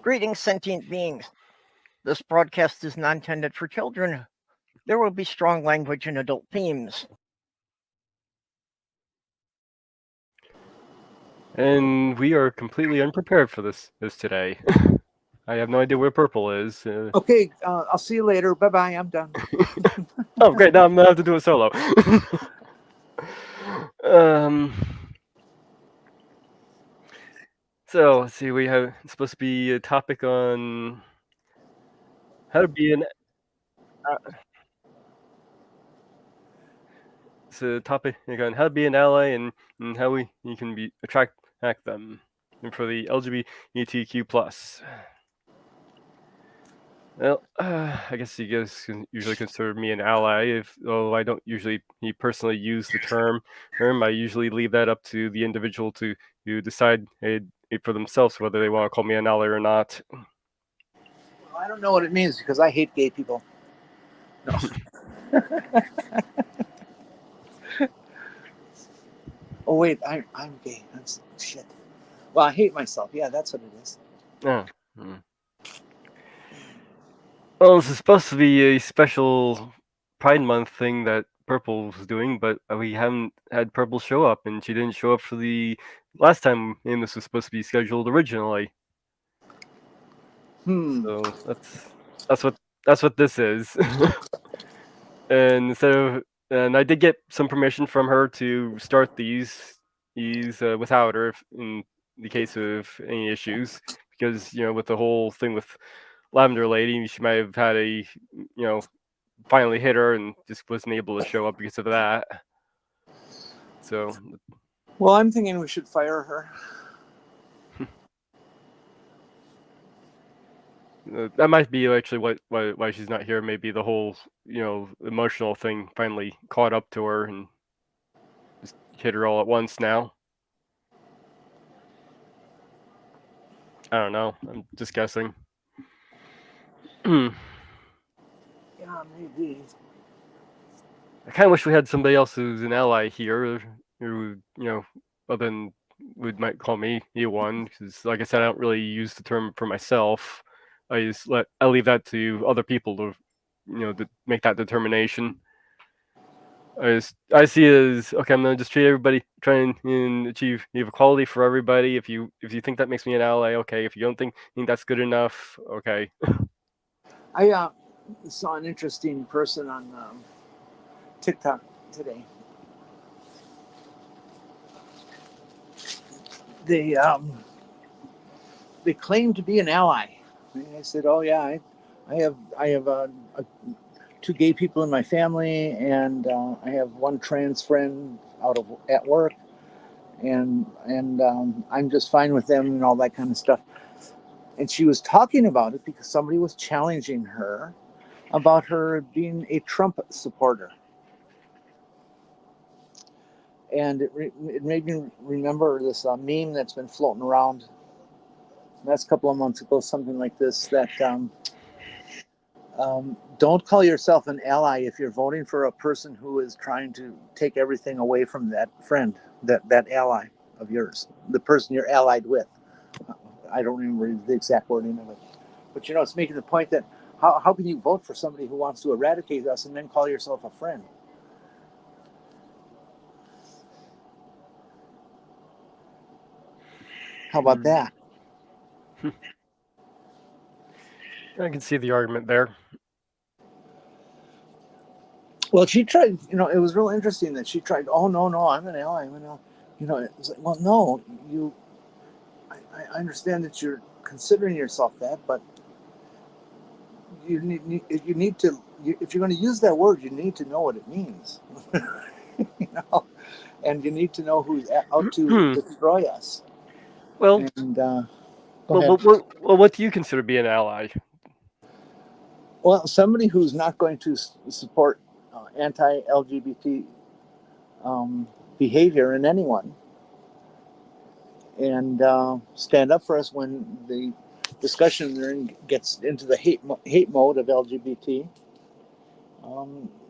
Greetings, sentient beings. This broadcast is not intended for children. There will be strong language and adult themes. And we are completely unprepared for this today. I have no idea where purple is. Okay, I'll see you later. Bye bye. I'm done. Oh, great! Now I'm gonna have to do it solo. um. So let's see. We have it's supposed to be a topic on how to be an. It's a topic on how to be an ally and how you can attract them, and for the LGBTQ plus. Well, I guess you guys can usually consider me an ally, although I don't usually personally use the term. I usually leave that up to the individual to decide for themselves whether they want to call me an ally or not. Well, I don't know what it means because I hate gay people. No. Oh wait, I'm gay. That's shit. Well, I hate myself. Yeah, that's what it is. Oh. Well, this is supposed to be a special Pride Month thing that Purple was doing, but we haven't had Purple show up, and she didn't show up for the last time this was supposed to be scheduled originally. So that's what this is. And I did get some permission from her to start these without her in the case of any issues, because with the whole thing with Lavender Lady, she might have had finally hit her and just wasn't able to show up because of that. So, well, I'm thinking we should fire her. That might be actually why she's not here. Maybe the whole emotional thing finally caught up to her and just hit her all at once now. I don't know. I'm just guessing. Yeah, maybe. I kind of wish we had somebody else who's an ally here, who other than might call me one, because like I said, I don't really use the term for myself. I leave that to other people to to make that determination. I see it as okay. I'm gonna just treat everybody, try and achieve equality for everybody. If you think that makes me an ally, okay. If you don't think that's good enough, okay. I saw an interesting person on TikTok today. They claim to be an ally. And I said, "Oh yeah, I have 2 gay people in my family, and I have 1 trans friend at work, and I'm just fine with them and all that kind of stuff." And she was talking about it because somebody was challenging her about her being a Trump supporter. And it made me remember this meme that's been floating around the last couple of months ago, something like this, that don't call yourself an ally if you're voting for a person who is trying to take everything away from that friend, that ally of yours, the person you're allied with. I don't remember the exact wording of it. But it's making the point that how can you vote for somebody who wants to eradicate us and then call yourself a friend? How about that? I can see the argument there. Well, she tried, it was real interesting that she tried, oh, no, I'm an ally. I'm an ally. It was like, well, no, I understand that you're considering yourself that, but you need to, if you're going to use that word, you need to know what it means. And you need to know who's out to destroy us. Well, and, what do you consider being an ally? Well, somebody who's not going to support anti-LGBT behavior in anyone, and stand up for us when the discussion gets into the hate mode of LGBT.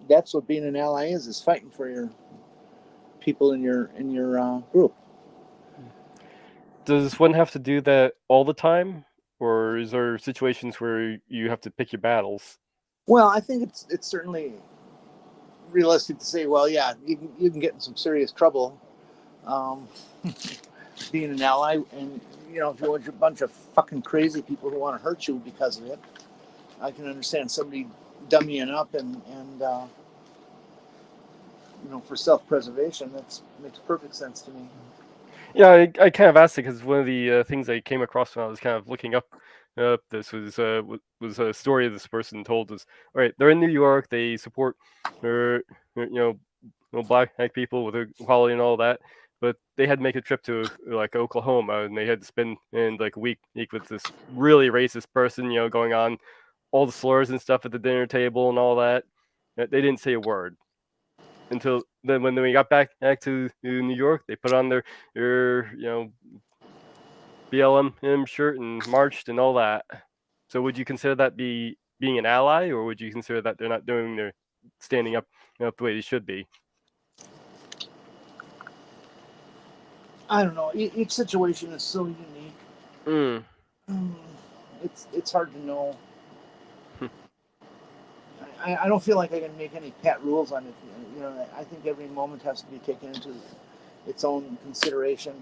That's what being an ally is fighting for your people in your group. Does one have to do that all the time, or is there situations where you have to pick your battles? Well, I think it's certainly realistic to say, well, yeah, you can get in some serious trouble um, being an ally, and if you're a bunch of fucking crazy people who want to hurt you because of it, I can understand somebody dummying up and for self-preservation. That makes perfect sense to me. Yeah, I kind of asked it because one of the things I came across when I was kind of looking up this was a story this person told us. All right, they're in New York. They support black people with equality and all that, but they had to make a trip to like Oklahoma, and they had to spend in like a week with this really racist person, going on all the slurs and stuff at the dinner table and all that. They didn't say a word until then. When we got back to New York, they put on their BLM shirt and marched and all that. So would you consider that being an ally, or would you consider that they're not doing their standing up the way they should be? I don't know. Each situation is so unique. It's hard to know. I don't feel like I can make any pat rules on it. I think every moment has to be taken into its own consideration.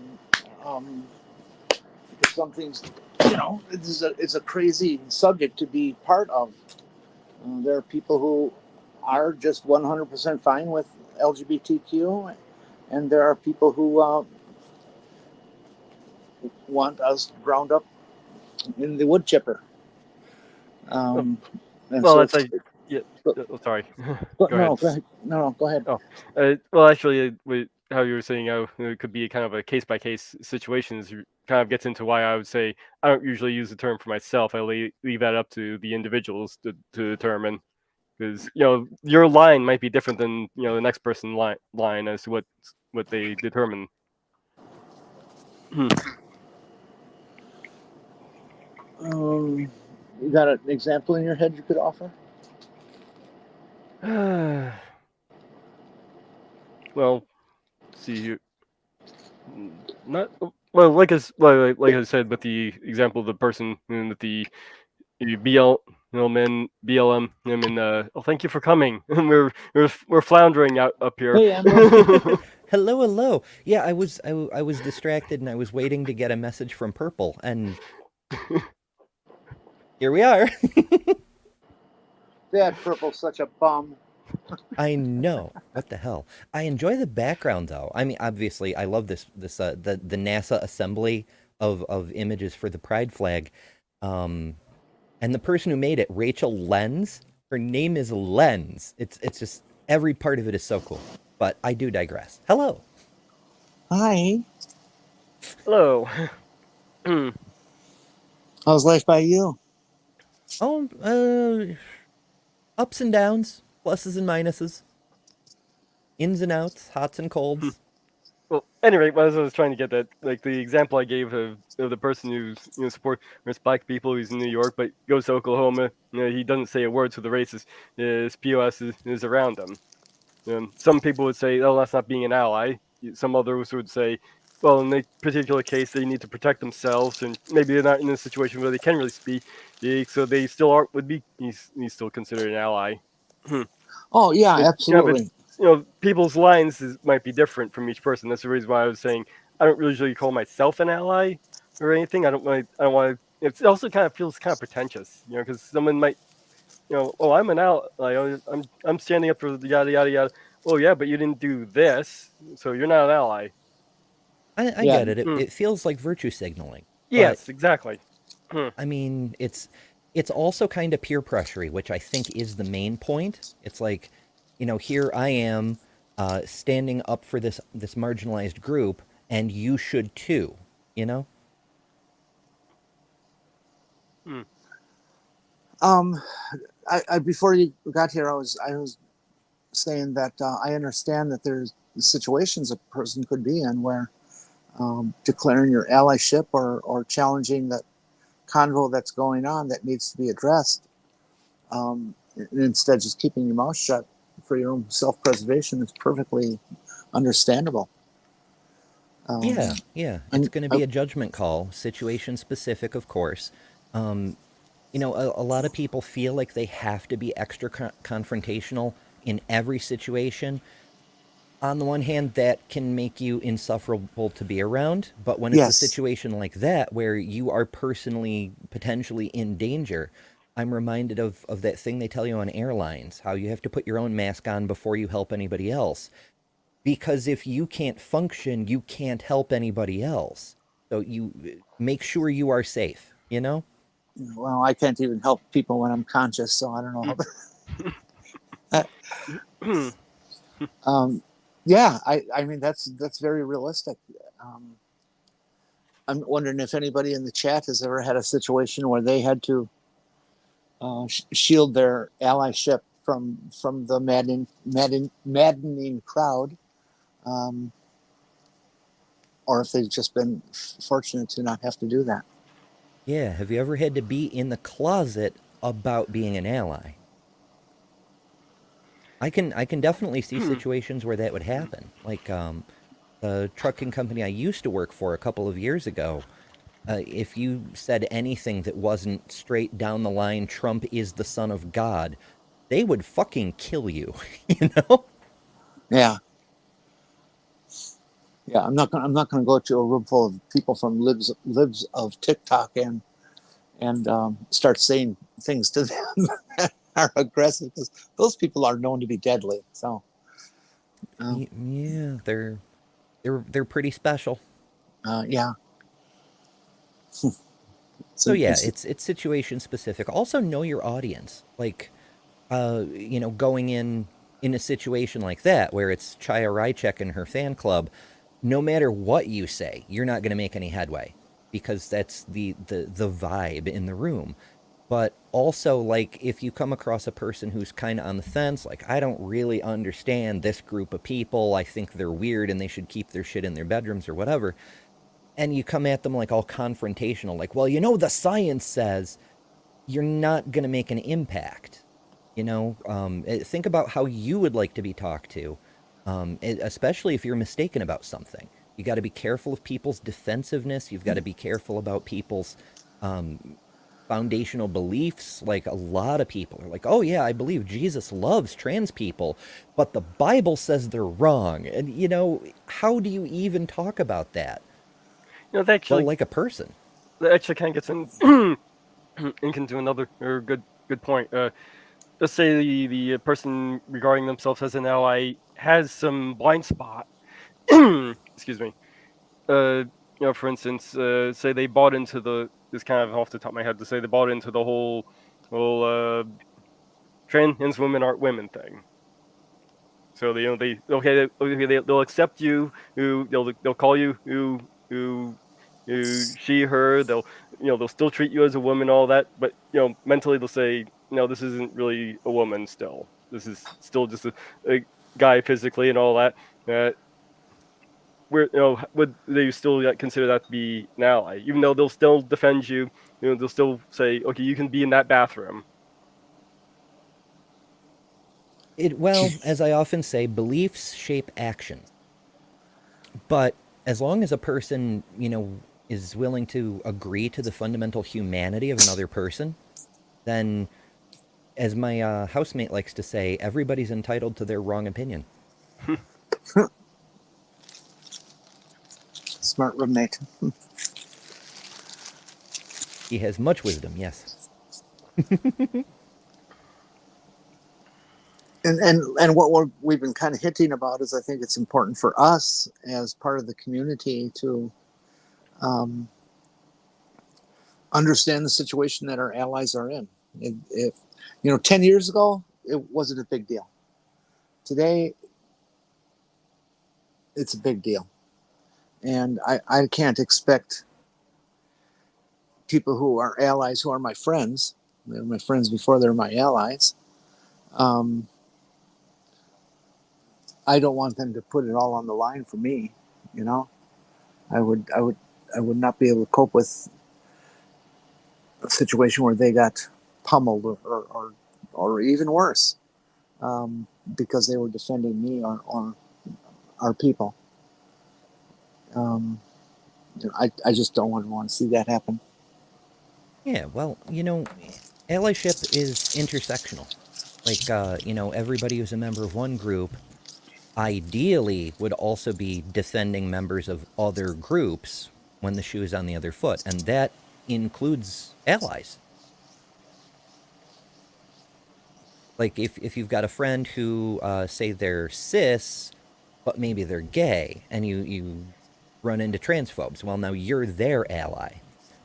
Because some things, it's a crazy subject to be part of. There are people who are just 100% fine with LGBTQ, and there are people who want us ground up in the wood chipper. And well, so that's like sorry. Go ahead. No, go ahead. Oh, well, actually, how you were saying how it could be kind of a case by case situations kind of gets into why I would say I don't usually use the term for myself. I leave that up to the individuals to determine, because your line might be different than the next person's line as to what they determine. You got an example in your head you could offer? Well, see here. Not well, like I said, with the example of the person with the BLM, and thank you for coming. we're floundering up here. Hey, Amber. Hello. Yeah, I was distracted and I was waiting to get a message from Purple, and here we are. That Purple's such a bum. I know. What the hell? I enjoy the background though. I mean, obviously, I love the NASA assembly of images for the pride flag, and the person who made it, Rachel Lenz. Her name is Lenz. It's just every part of it is so cool. But I do digress. Hello. Hi. Hello. How's life by you? Oh, ups and downs, pluses and minuses, ins and outs, hots and colds. Well, anyway, as I was trying to get that, like the example I gave of the person who's supports black people, who's in New York but goes to Oklahoma, he doesn't say a word to the races. His POS is around him. Some people would say, "Oh, that's not being an ally." Some others would say, "Well, in that particular case, they need to protect themselves, and maybe they're not in a situation where they can really speak, so they still would be. He's still considered an ally." Oh yeah, absolutely. People's lines might be different from each person. That's the reason why I was saying I don't usually call myself an ally or anything. I don't want to. It also kind of feels kind of pretentious, because someone might, oh, I'm an ally. I'm standing up for the yada yada yada. Oh yeah, but you didn't do this, so you're not an ally. I get it. It feels like virtue signaling. Yes, exactly. I mean, it's also kind of peer pressury, which I think is the main point. It's like, here I am standing up for this marginalized group, and you should too. I before you got here, I was saying that I understand that there's situations a person could be in where declaring your allyship or challenging that convo that's going on that needs to be addressed, and instead just keeping your mouth shut for your own self-preservation is perfectly understandable. Yeah. It's going to be a judgment call, situation specific, of course. You know, a lot of people feel like they have to be extra confrontational in every situation. On the one hand, that can make you insufferable to be around. But when it's a Yes. situation like that where you are personally, potentially in danger, I'm reminded of that thing they tell you on airlines, how you have to put your own mask on before you help anybody else. Because if you can't function, you can't help anybody else. So you make sure you are safe, you know? Well, I can't even help people when I'm conscious, so I don't know. Yeah, I mean that's very realistic. Um, I'm wondering if anybody in the chat has ever had a situation where they had to shield their allyship from the maddening crowd, um, or if they've just been fortunate to not have to do that. Yeah. Have you ever had to be in the closet about being an ally? I can definitely see situations where that would happen. Like the trucking company I used to work for a couple of years ago, if you said anything that wasn't straight down the line, Trump is the son of God, they would fucking kill you, you know? Yeah, yeah. I'm not gonna go to a room full of people from libs of TikTok and start saying things to them that are aggressive, because those people are known to be deadly. So Yeah, they're pretty special. yeah. So So yeah, it's it's situation specific. Also know your audience. Like you know, going in a situation like that where it's Chaya Rychek and her fan club, no matter what you say, you're not going to make any headway because that's the vibe in the room. But also, like, if you come across a person who's kind of on the fence, like, I don't really understand this group of people, I think they're weird and they should keep their shit in their bedrooms or whatever, and you come at them like all confrontational, like, well, you know, the science says, you're not going to make an impact. You know, think about how you would like to be talked to, especially if you're mistaken about something. You got to be careful of people's defensiveness. You've got to be careful about people's um, foundational beliefs. Like a lot of people are like, oh, yeah, I believe Jesus loves trans people, but the Bible says they're wrong. And, you know, how do you even talk about that? You know, that Well, actually like a person. that actually kind of gets in into another good point. Let's say the person regarding themselves as an ally has some blind spot. Excuse me. You know, for instance, say they bought into the this kind of off the top of my head to say they bought into the whole trans women aren't women thing. So they, you know, they'll accept you. They'll call you who she her. They'll still treat you as a woman, all that. But you know, mentally they'll say, no, this isn't really a woman. Still, this is still just a guy physically and all that. Where, you know, would they still consider that to be an ally, even though they'll still defend you? You know, they'll still say, okay, you can be in that bathroom. Well, as I often say, beliefs shape actions. But as long as a person, you know, is willing to agree to the fundamental humanity of another person, then, as my housemate likes to say, everybody's entitled to their wrong opinion. smart roommate. He has much wisdom, yes. And what we've been kind of hinting about is, I think it's important for us as part of the community to um, understand the situation that our allies are in. If 10 years ago, it wasn't a big deal. Today, it's a big deal. And I can't expect people who are allies, who are my friends, they're my friends before they're my allies. Um, I don't want them to put it all on the line for me. You know, I would not be able to cope with a situation where they got pummeled or even worse, because they were defending me or our people. I just don't want to see that happen. Yeah, well, allyship is intersectional. Like, everybody who's a member of one group ideally would also be defending members of other groups when the shoe is on the other foot, and that includes allies. Like, if you've got a friend who, say they're cis, but maybe they're gay, and you run into transphobes, well, now you're their ally.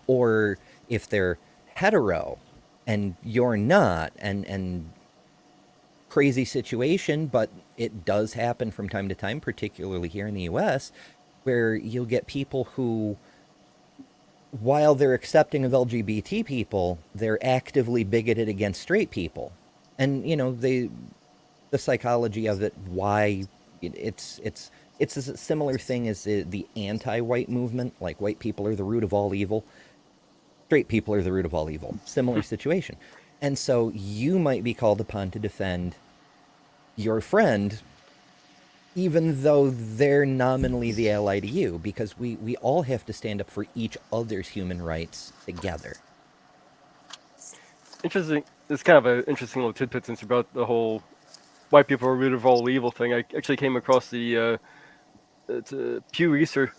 Or if they're hetero and you're not, and crazy situation, but it does happen from time to time, particularly here in the US, where you'll get people who, while they're accepting of LGBT people, they're actively bigoted against straight people. And, the psychology of it, why it's a similar thing as the anti-white movement. Like, white people are the root of all evil, straight people are the root of all evil. Similar situation. And so you might be called upon to defend your friend, even though they're nominally the ally to you, because we all have to stand up for each other's human rights together. Interesting. It's kind of an interesting little tidbit since about the whole white people are root of all evil thing. I actually came across the it's a Pew Research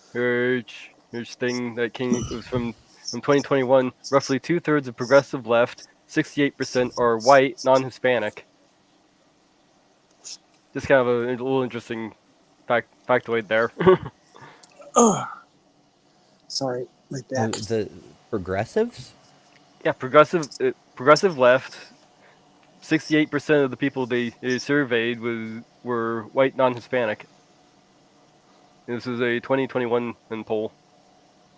thing that came it was from 2021. Roughly 2/3 of progressive left, 68% are white, non-Hispanic. Just kind of a little interesting factoid there. Oh, sorry, my back. The progressives? Yeah, progressive left. 68% of the people they surveyed were white, non-Hispanic. This is a 2021 poll.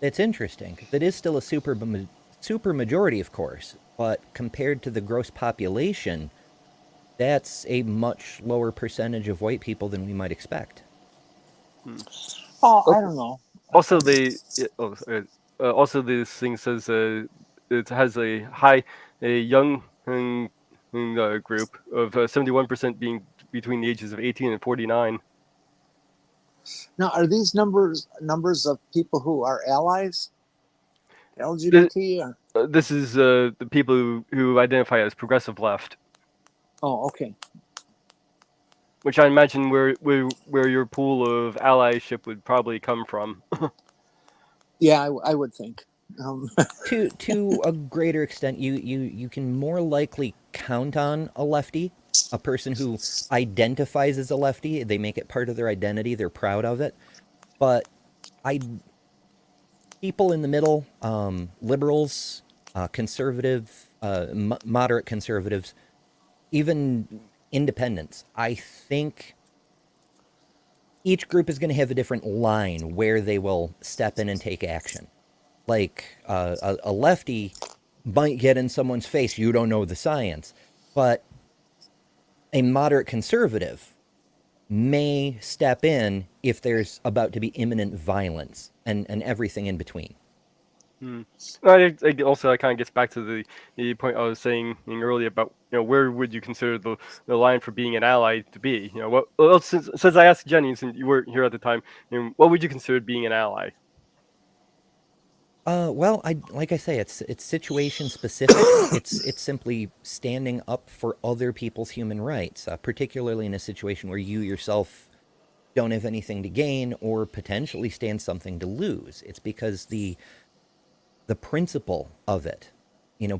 It's interesting because it is still a super majority, of course, but compared to the gross population, that's a much lower percentage of white people than we might expect. Oh, I don't know. Also, also this thing says it has a young group of 71% being between the ages of 18 and 49. Now, are these numbers of people who are allies, LGBT? Or? This is the people who identify as progressive left. Oh, okay. Which I imagine where your pool of allyship would probably come from. Yeah, I would think. To a greater extent, you can more likely count on a lefty, a person who identifies as a lefty. They make it part of their identity. They're proud of it. But people in the middle, liberals, conservative, moderate conservatives, even independents, I think each group is going to have a different line where they will step in and take action. Like, a lefty might get in someone's face, you don't know the science, but a moderate conservative may step in if there's about to be imminent violence and everything in between. Also, that kind of gets back to the point I was saying earlier about where would you consider the line for being an ally to be? Well, since I asked Jenny, since you weren't here at the time, what would you consider being an ally? Well, like I say, it's situation specific. It's simply standing up for other people's human rights, particularly in a situation where you yourself don't have anything to gain or potentially stand something to lose. It's because the principle of it,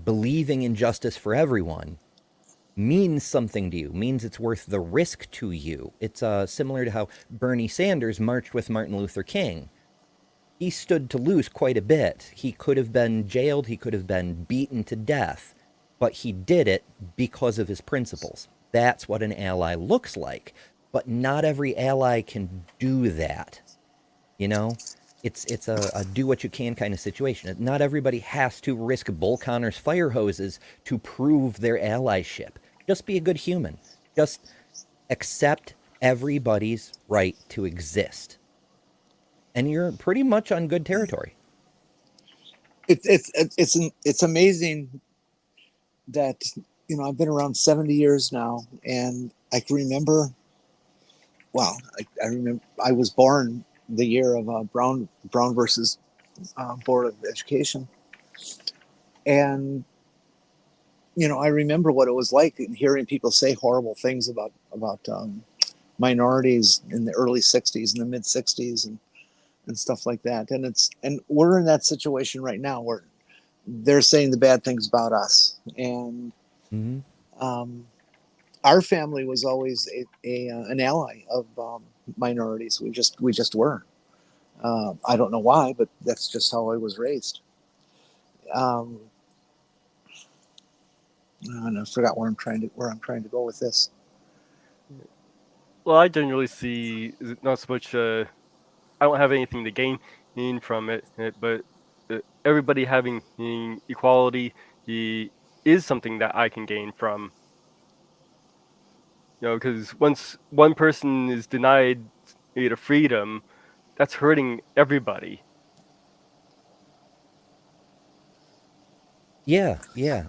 believing in justice for everyone, means something to you, means it's worth the risk to you. It's similar to how Bernie Sanders marched with Martin Luther King. He stood to lose quite a bit. He could have been jailed, he could have been beaten to death, but he did it because of his principles. That's what an ally looks like. But not every ally can do that. It's a do what you can kind of situation. Not everybody has to risk Bull Connor's fire hoses to prove their allyship. Just be a good human. Just accept everybody's right to exist. And you're pretty much on good territory. It's amazing that I've been around 70 years now, and I can remember. Well, I remember I was born the year of Brown versus Board of Education, And I remember what it was like hearing people say horrible things about minorities in the early '60s and the mid '60s and stuff like that. And we're in that situation right now where they're saying the bad things about us. And Hmm. our family was always an ally of minorities. We just were. I don't know why, but that's just how I was raised. Um, and I forgot where I'm trying to go with this. Well, I generally see not so much. I don't have anything to gain from it, but everybody having equality is something that I can gain from. Because once one person is denied the freedom, that's hurting everybody. Yeah.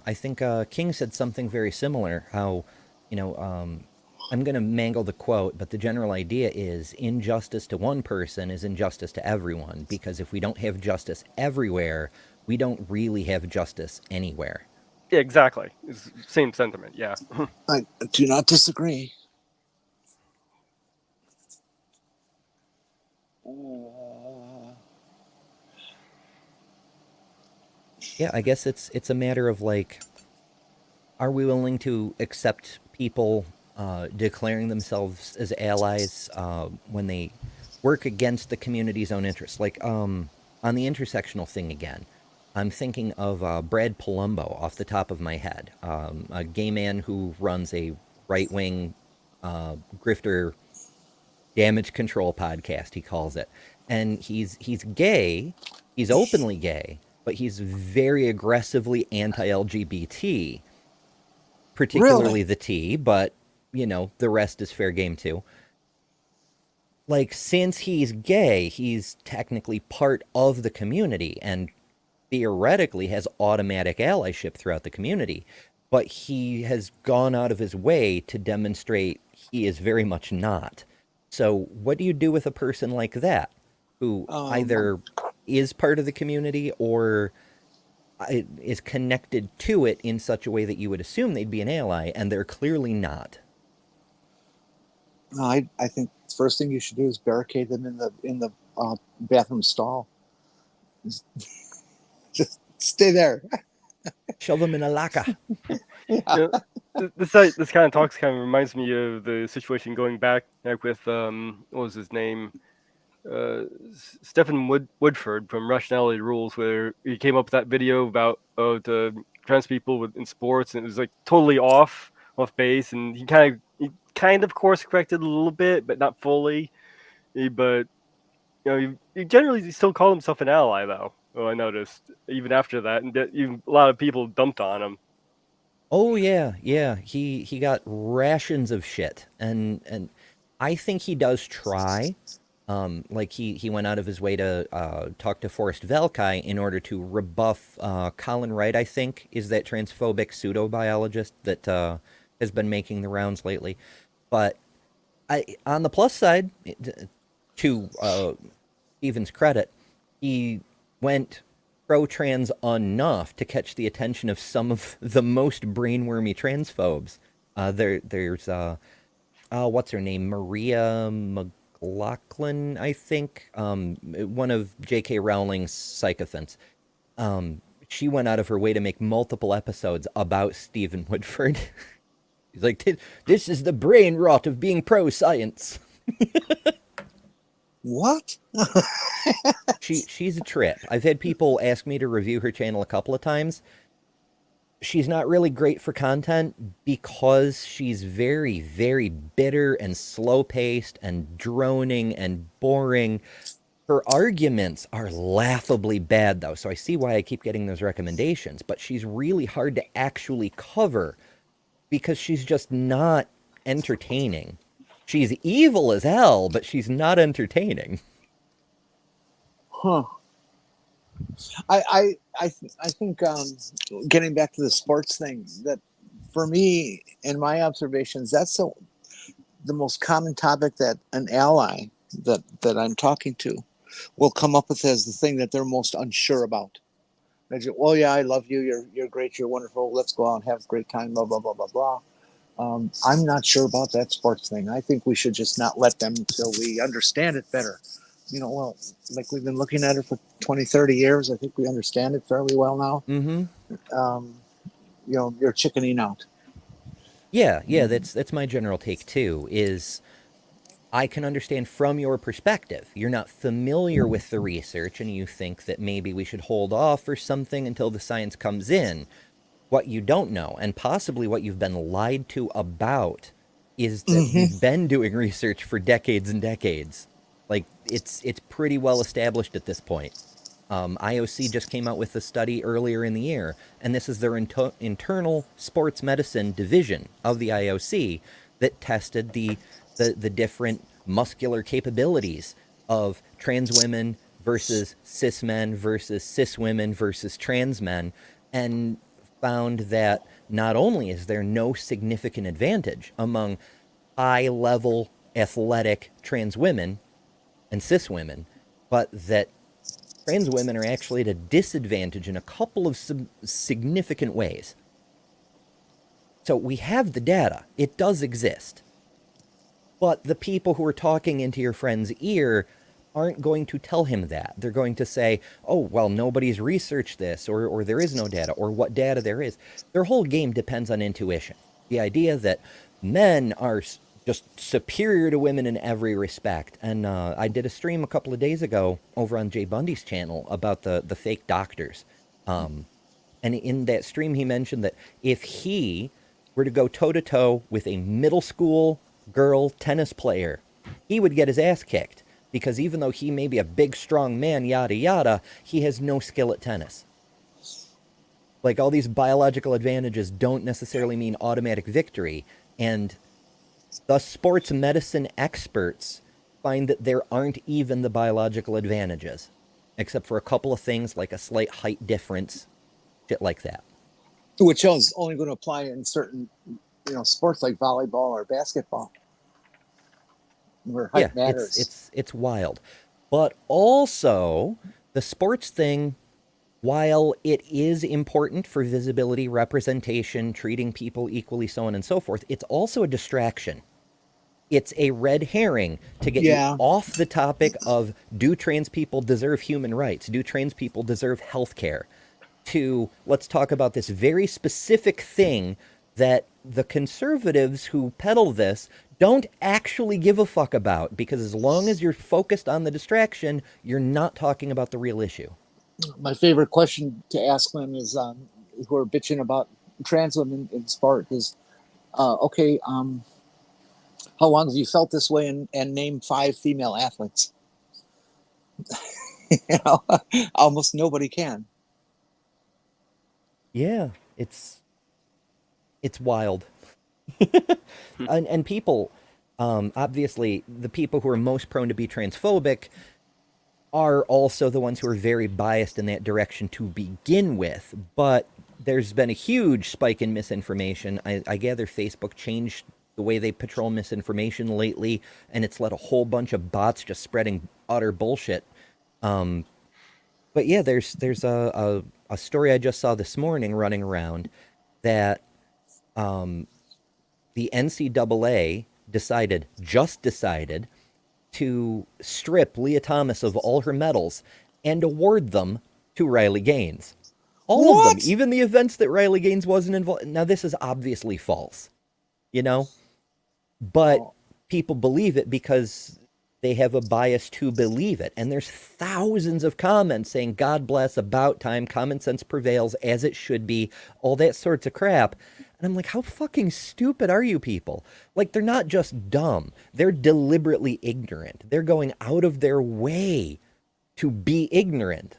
I think King said something very similar. How, I'm going to mangle the quote, but the general idea is injustice to one person is injustice to everyone. Because if we don't have justice everywhere, we don't really have justice anywhere. Yeah, exactly. It's same sentiment. Yeah. I do not disagree. Yeah, I guess it's a matter of like, are we willing to accept people declaring themselves as allies when they work against the community's own interests? Like on the intersectional thing again, I'm thinking of Brad Palumbo off the top of my head, a gay man who runs a right wing grifter damage control podcast. He calls it, and he's gay. He's openly gay, but he's very aggressively anti-LGBT, particularly Really? the T, but the rest is fair game too. Like, since he's gay, he's technically part of the community and theoretically has automatic allyship throughout the community, but he has gone out of his way to demonstrate he is very much not. So, what do you do with a person like that who Um, either is part of the community or is connected to it in such a way that you would assume they'd be an ally, and they're clearly not? I think the first thing you should do is barricade them in the bathroom stall. Just stay there. Shove them in a locker. Yeah. You this kind of talks kind of reminds me of the situation going back like with what was his name, Stephen Woodford from Rationality Rules, where he came up with that video about the trans people in sports, and it was like totally off base, and he kind of course corrected a little bit, but not fully. But he generally still called himself an ally, though. Oh, I noticed even after that, and that even a lot of people dumped on him. Oh yeah. He got rations of shit, and I think he does try. Like he went out of his way to talk to Forrest Velkai in order to rebuff Colin Wright. I think is that transphobic pseudo biologist that has been making the rounds lately. But on the plus side, to Stephen's credit, he went pro-trans enough to catch the attention of some of the most brainwormy transphobes. There's what's her name, Maria McLaughlin, I think, one of J.K. Rowling's sycophants. She went out of her way to make multiple episodes about Stephen Woodford. He's like, this is the brain rot of being pro-science. What? She's a trip. I've had people ask me to review her channel a couple of times. She's not really great for content because she's very, very bitter and slow-paced and droning and boring. Her arguments are laughably bad, though, so I see why I keep getting those recommendations. But she's really hard to actually cover because she's just not entertaining. She's evil as hell, but she's not entertaining. Huh. I think getting back to the sports thing, that for me, in my observations, that's the most common topic that an ally that I'm talking to will come up with as the thing that they're most unsure about. Oh yeah, I love you. You're great. You're wonderful. Let's go out and have a great time. Blah blah blah blah blah. I'm not sure about that sports thing. I think we should just not let them until we understand it better. Well, like we've been looking at it for 20, 30 years. I think we understand it fairly well now. Mm-hmm. You're chickening out. Yeah, that's my general take too, is I can understand from your perspective. You're not familiar with the research and you think that maybe we should hold off or something until the science comes in. What you don't know, and possibly what you've been lied to about, is that we've been doing research for decades and decades. Like, it's pretty well established at this point. IOC just came out with a study earlier in the year, and this is their internal sports medicine division of the IOC that tested the different muscular capabilities of trans women versus cis men versus cis women versus trans men, and found that not only is there no significant advantage among high-level athletic trans women and cis women, but that trans women are actually at a disadvantage in a couple of significant ways. So we have the data. It does exist. But the people who are talking into your friend's ear aren't going to tell him that. They're going to say, oh, well, nobody's researched this, or there is no data, or what data there is. Their whole game depends on intuition. The idea that men are just superior to women in every respect. And I did a stream a couple of days ago over on Jay Bundy's channel about the fake doctors. And in that stream, he mentioned that if he were to go toe-to-toe with a middle school girl tennis player, he would get his ass kicked. Because even though he may be a big, strong man, yada, yada, he has no skill at tennis. Like, all these biological advantages don't necessarily mean automatic victory. And the sports medicine experts find that there aren't even the biological advantages, except for a couple of things like a slight height difference, shit like that. Which is only going to apply in certain, sports like volleyball or basketball, where height matters. It's wild. But also, the sports thing, while it is important for visibility, representation, treating people equally, so on and so forth, it's also a distraction. It's a red herring to get you off the topic of, do trans people deserve human rights? Do trans people deserve health care? To, let's talk about this very specific thing that the conservatives who peddle this don't actually give a fuck about, because as long as you're focused on the distraction, you're not talking about the real issue. My favorite question to ask them is, who are bitching about trans women in sport is, okay, how long have you felt this way, and name 5 female athletes? Almost nobody can. Yeah, it's wild. and people, obviously, the people who are most prone to be transphobic are also the ones who are very biased in that direction to begin with. But there's been a huge spike in misinformation. I gather Facebook changed the way they patrol misinformation lately, and it's let a whole bunch of bots just spreading utter bullshit. But yeah, there's a story I just saw this morning running around that the NCAA just decided to strip Leah Thomas of all her medals and award them to Riley Gaines. All of them, even the events that Riley Gaines wasn't involved. Now, this is obviously false, but people believe it because they have a bias to believe it. And there's thousands of comments saying, God bless, about time, common sense prevails, as it should be, all that sorts of crap. And I'm like, how fucking stupid are you people? Like, they're not just dumb. They're deliberately ignorant. They're going out of their way to be ignorant.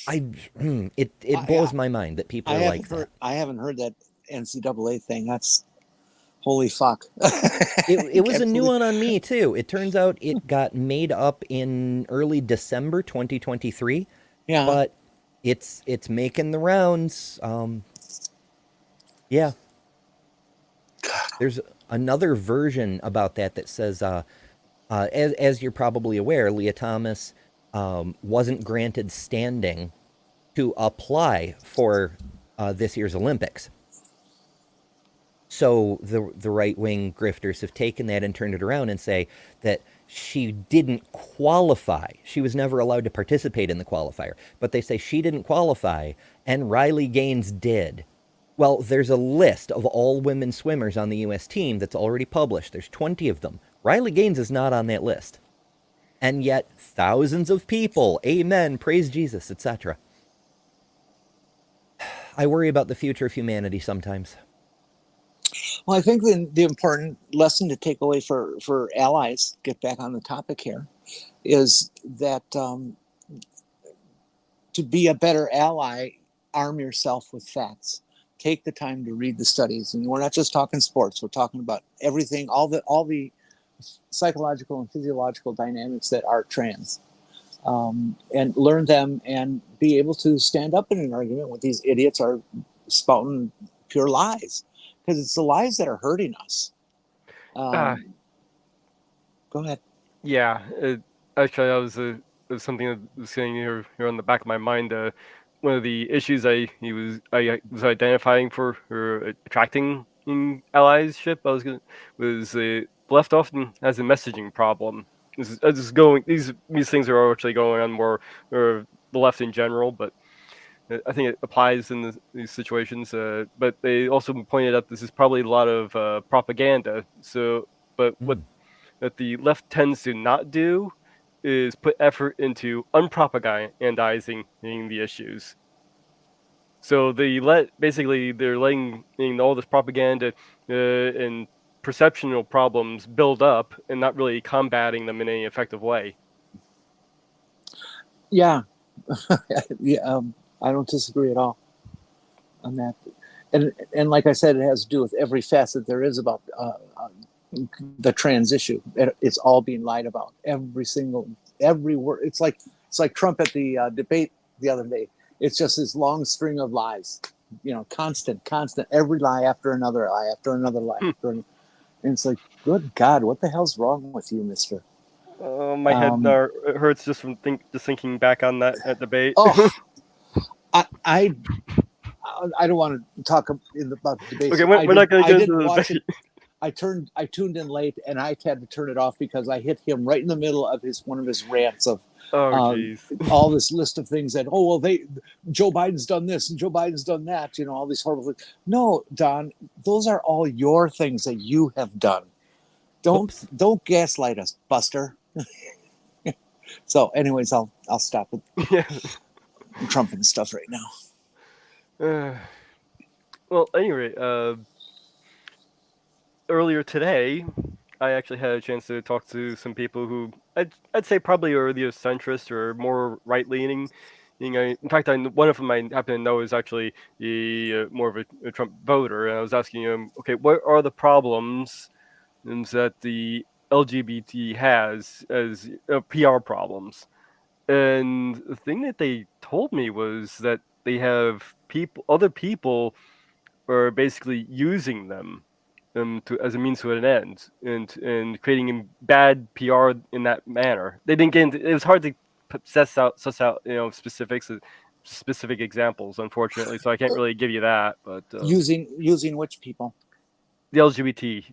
It blows my mind that people are like that. I haven't heard that NCAA thing. That's holy fuck. It was a new one on me too. It turns out it got made up in early December 2023. Yeah. But it's making the rounds. Yeah. There's another version about that says, as you're probably aware, Leah Thomas wasn't granted standing to apply for this year's Olympics. So the right-wing grifters have taken that and turned it around and say that she didn't qualify. She was never allowed to participate in the qualifier. But they say she didn't qualify and Riley Gaines did. Well, there's a list of all women swimmers on the U.S. team that's already published. There's 20 of them. Riley Gaines is not on that list. And yet thousands of people, amen, praise Jesus, etc. I worry about the future of humanity sometimes. Well, I think the important lesson to take away for allies, get back on the topic here, is that to be a better ally, arm yourself with facts. Take the time to read the studies, and we're not just talking sports. We're talking about everything, all the psychological and physiological dynamics that are trans, and learn them and be able to stand up in an argument when these idiots are spouting pure lies, because it's the lies that are hurting us. Go ahead. Yeah, actually, that was something that was sitting here on the back of my mind. One of the issues I was identifying for or attracting in allyship was left often as a messaging problem. This is going these things are actually going on more or the left in general, but I think it applies in these situations. But they also pointed out this is probably a lot of propaganda. So, but what that the left tends to not do is put effort into unpropagandizing the issues. So they're letting all this propaganda and perceptional problems build up and not really combating them in any effective way. Yeah, yeah. I don't disagree at all on that. And like I said, it has to do with every facet there is about the trans issue. It's all being lied about. Every word. It's like Trump at the debate the other day. It's just this long string of lies. Constant. Every lie after another lie after another lie after another. And it's like, good God, what the hell's wrong with you, Mister? My head hurts just from thinking back on that debate. Oh, I don't want to talk about debates. Okay, we're not going to get into the watch debate. it. I tuned in late, and I had to turn it off because I hit him right in the middle of one of his rants of all this list of things that Joe Biden's done this and Joe Biden's done that. All these horrible things. No, Don, those are all your things that you have done. Don't gaslight us, Buster. So, anyways, I'll stop with Trump and stuff right now. Well, anyway, earlier today, I actually had a chance to talk to some people who I'd say probably are either centrist or more right-leaning. In fact, one of them I happen to know is actually more of a Trump voter, and I was asking him, okay, what are the problems that the LGBT has as PR problems? And the thing that they told me was that they have other people are basically using them as a means to an end and creating bad PR in that manner. They didn't get into, it was hard to suss out specific examples, unfortunately, so I can't really give you that. But using which people? The LGBT,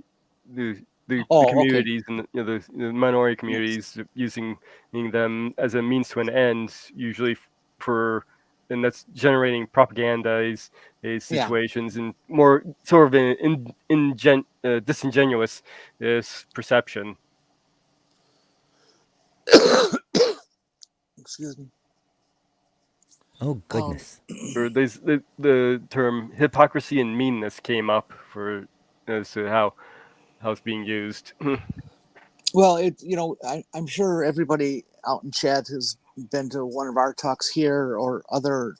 the communities, okay. and the minority communities, using them as a means to an end, usually and that's generating propaganda situations and more sort of an disingenuous perception. Excuse me. Oh goodness. Or the term hypocrisy and meanness came up as to how it's being used. Well, I'm sure everybody out in chat has been to one of our talks here or other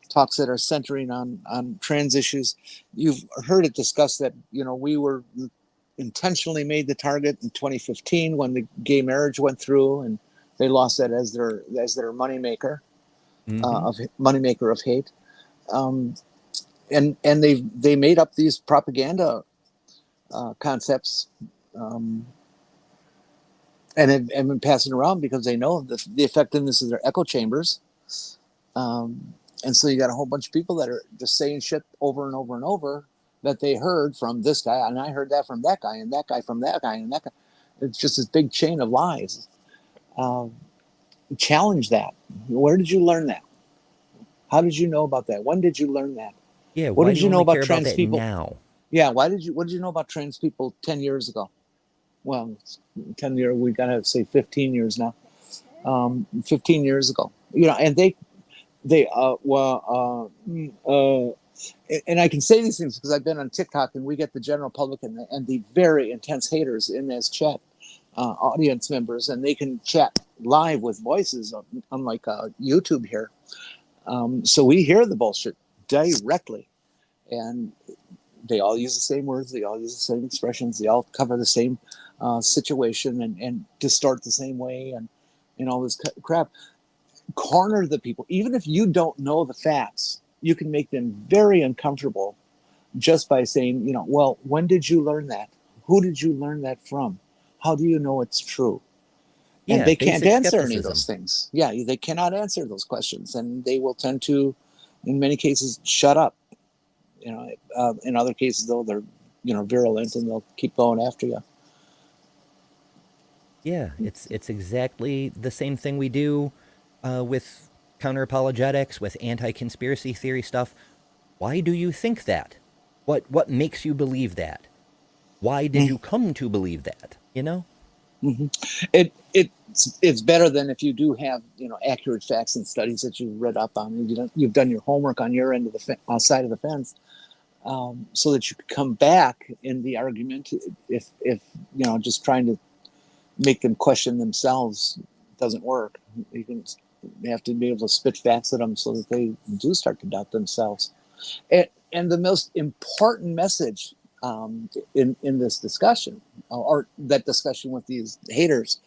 talks that are centering on trans issues. You've heard it discussed that we were intentionally made the target in 2015 when the gay marriage went through, and they lost that as their moneymaker, moneymaker of hate, and they made up these propaganda concepts. And have been passing around because they know the effectiveness of their echo chambers. And so you got a whole bunch of people that are just saying shit over and over and over that they heard from this guy, and I heard that from that guy, and that guy from that guy, and that guy. It's just this big chain of lies. Challenge that. Where did you learn that? How did you know about that? When did you learn that? Yeah, What why did do you you know only about care about trans that people? now? Yeah, what did you know about trans people 10 years ago? Well, 10 years, we got to say 15 years now. 15 years ago. And and I can say these things because I've been on TikTok, and we get the general public and the very intense haters in this chat, audience members, and they can chat live with voices, unlike YouTube here. So we hear the bullshit directly, and they all use the same words, they all use the same expressions, they all cover the same situation and distort the same way, and all this crap. Corner the people. Even if you don't know the facts, you can make them very uncomfortable just by saying, well, when did you learn that? Who did you learn that from? How do you know it's true? And Yeah, they can't basic answer any of skepticism. those things. Yeah, they cannot answer those questions, and they will tend to, in many cases, shut up. In other cases, though, they're virulent, and they'll keep going after you. Yeah, it's exactly the same thing we do with counter apologetics, with anti-conspiracy theory stuff. Why do you think that? What makes you believe that? Why did you come to believe that? Mm-hmm. It's better than if you do have accurate facts and studies that you've read up on. You've done your homework on your end of the side of the fence, so that you could come back in the argument. If just trying to make them question themselves doesn't work. You have to be able to spit facts at them so that they do start to doubt themselves. And the most important message in this discussion, or that discussion with these haters,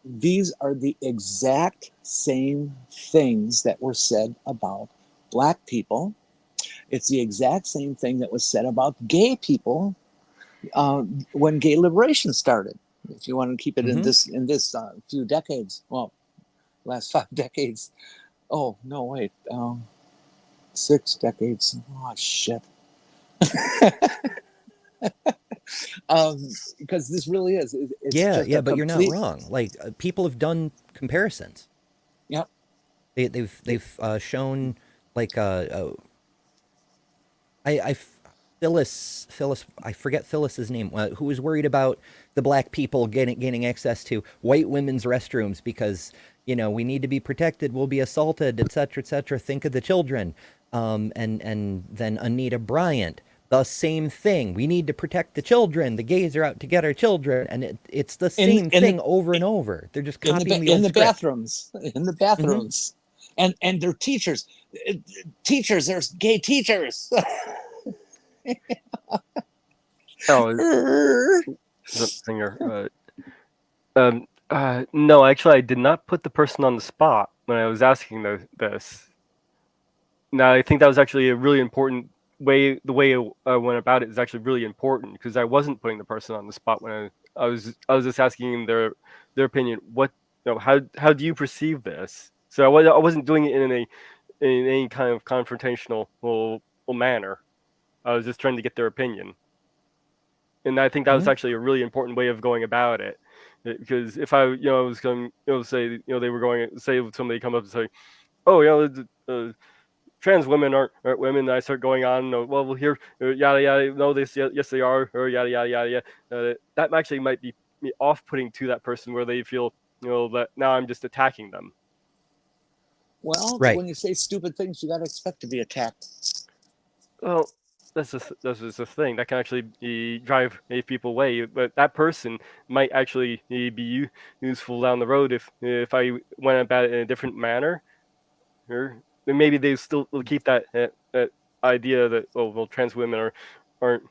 these are the exact same things that were said about Black people. It's the exact same thing that was said about gay people when gay liberation started. If you want to keep it in this few decades, well, last 5 decades. Oh no, wait, 6 decades. Oh shit. Because this really is. It's just Yeah, a but you're not complete. wrong. Like people have done comparisons. Yep. They've shown like I Phyllis, I forget Phyllis's name, who was worried about the Black people gaining access to white women's restrooms because we need to be protected, we'll be assaulted, etc., etc. Think of the children, and then Anita Bryant, the same thing. We need to protect the children. The gays are out to get our children, and it's the same thing over and over. They're just copying the old script. Bathrooms, in the bathrooms, and they're teachers. Teachers, there's gay teachers. Oh, singer. No, actually, I did not put the person on the spot when I was asking this. Now, I think that was actually a really important way. The way I went about it is actually really important because I wasn't putting the person on the spot when I was just asking them their opinion. How do you perceive this? So I wasn't doing it in any kind of confrontational manner. I was just trying to get their opinion. And I think that was actually a really important way of going about it, because if I was going say they were going say somebody come up and say, oh trans women aren't women, and I start going on, well here yada yada, no this yes they are, or yada yada yada yada, that actually might be off-putting to that person where they feel that now I'm just attacking them. Well, right. When you say stupid things, you got to expect to be attacked. Well, that's just the thing that can actually drive people away. But that person might actually be useful down the road if I went about it in a different manner. Or maybe they still will keep that idea that trans women aren't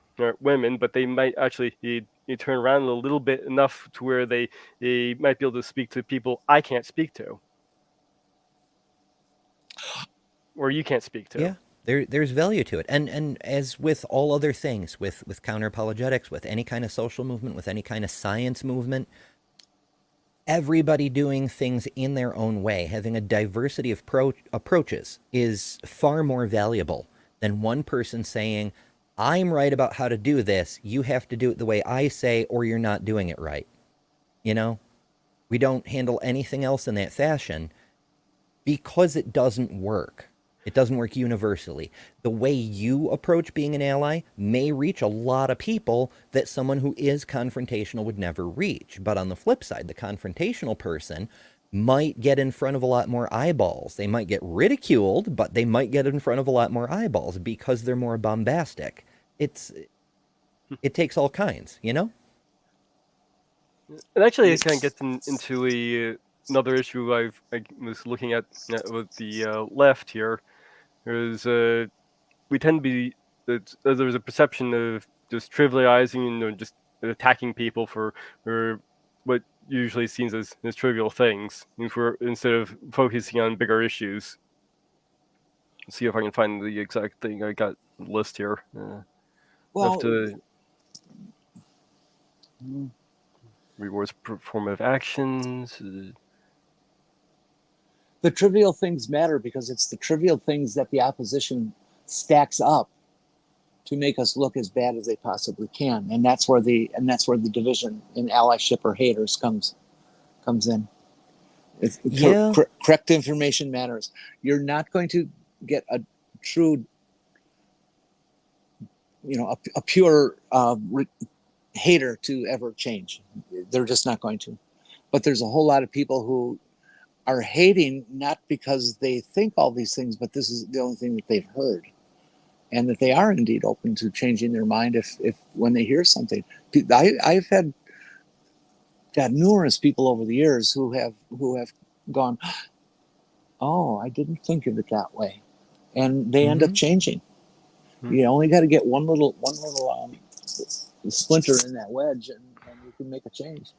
women, but they might actually you turn around a little bit enough to where they might be able to speak to people I can't speak to, or you can't speak to. Yeah. There's value to it. And as with all other things, with counter apologetics, with any kind of social movement, with any kind of science movement, everybody doing things in their own way, having a diversity of approaches is far more valuable than one person saying, I'm right about how to do this. You have to do it the way I say, or you're not doing it right. You know, we don't handle anything else in that fashion because it doesn't work. It doesn't work universally. The way you approach being an ally may reach a lot of people that someone who is confrontational would never reach. But on the flip side, the confrontational person might get in front of a lot more eyeballs. They might get ridiculed, but they might get in front of a lot more eyeballs because they're more bombastic. It takes all kinds, you know? And actually, it kind of gets into another issue I was looking at with the left here. Is we tend to be there's a perception of just trivializing, just attacking people for what usually seen as trivial things, instead of focusing on bigger issues. Let's see if I can find the exact thing. I got the list here. Well, rewards performative actions. the trivial things matter because it's the trivial things that the opposition stacks up to make us look as bad as they possibly can, and that's where the division in allyship or haters comes in. Yeah. Correct information matters. You're not going to get a true, a pure hater to ever change. They're just not going to. But there's a whole lot of people who are hating not because they think all these things, but this is the only thing that they've heard, and that they are indeed open to changing their mind if when they hear something. I've had numerous people over the years who have gone, oh, I didn't think of it that way, and they end up changing. You only got to get one little splinter in that wedge, and you can make a change.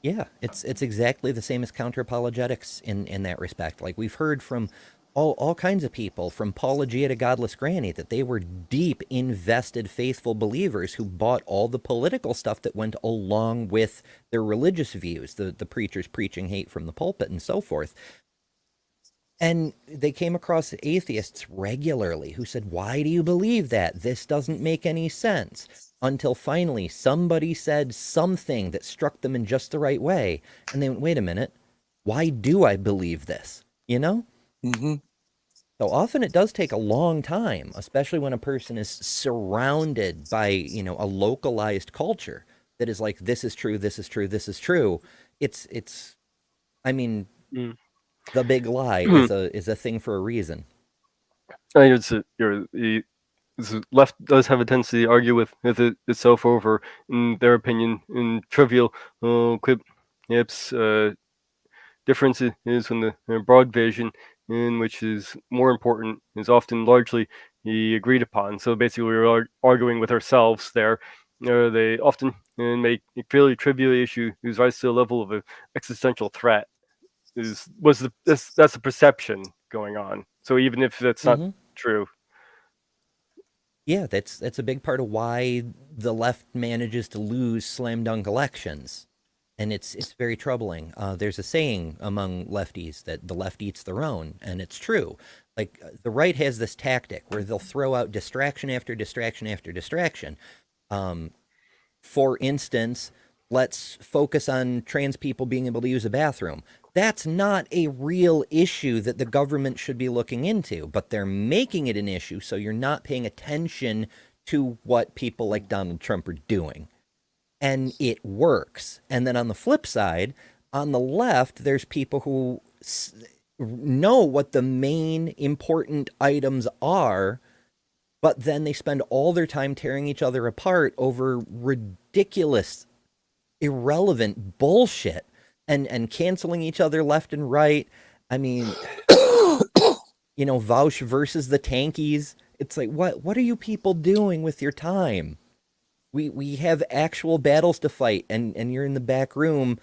Yeah, it's exactly the same as counter-apologetics in that respect. Like, we've heard from all kinds of people, from Paulogia to Godless Granny, that they were deep, invested, faithful believers who bought all the political stuff that went along with their religious views, the preachers preaching hate from the pulpit and so forth. And they came across atheists regularly who said, why do you believe that? This doesn't make any sense. Until finally somebody said something that struck them in just the right way. And they went, wait a minute, why do I believe this? You know? Mm-hmm. So often it does take a long time, especially when a person is surrounded by, a localized culture that is like, this is true, this is true, this is true. I mean, the big lie is a thing for a reason. I think the left does have a tendency to argue with itself over, in their opinion, in trivial quips. Difference is when the broad vision, in which is more important, is often largely agreed upon. So basically, we're arguing with ourselves there. They often make a fairly trivial issue whose rise to the level of an existential threat. That's the perception going on. So even if that's not true. Yeah, that's a big part of why the left manages to lose slam dunk elections, and it's very troubling. There's a saying among lefties that the left eats their own, and it's true. Like, the right has this tactic where they'll throw out distraction after distraction after distraction. For instance, let's focus on trans people being able to use a bathroom. That's not a real issue that the government should be looking into, but they're making it an issue, so you're not paying attention to what people like Donald Trump are doing. And it works. And then on the flip side, on the left, there's people who know what the main important items are, but then they spend all their time tearing each other apart over ridiculous, irrelevant bullshit and canceling each other left and right. I mean, Vaush versus the Tankies. It's like, what are you people doing with your time? We have actual battles to fight, and you're in the back room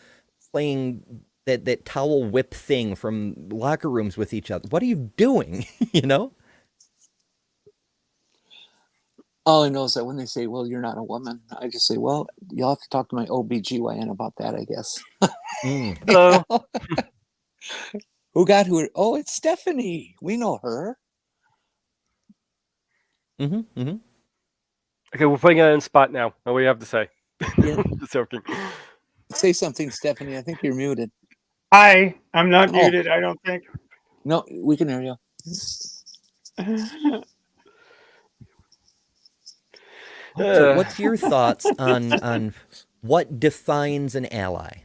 playing that towel whip thing from locker rooms with each other. What are you doing? All I know is that when they say, well, you're not a woman, I just say, well, you'll have to talk to my OBGYN about that, I guess. Mm. Hello. Who got who? Oh, it's Stephanie. We know her. Mm-hmm. Mm-hmm. Okay, we're putting it in spot now. What do you have to say? Yeah. Just joking. Say something, Stephanie. I think you're muted. Hi, I'm not Oh. muted, I don't think. No, we can hear you. So, what's your thoughts on what defines an ally?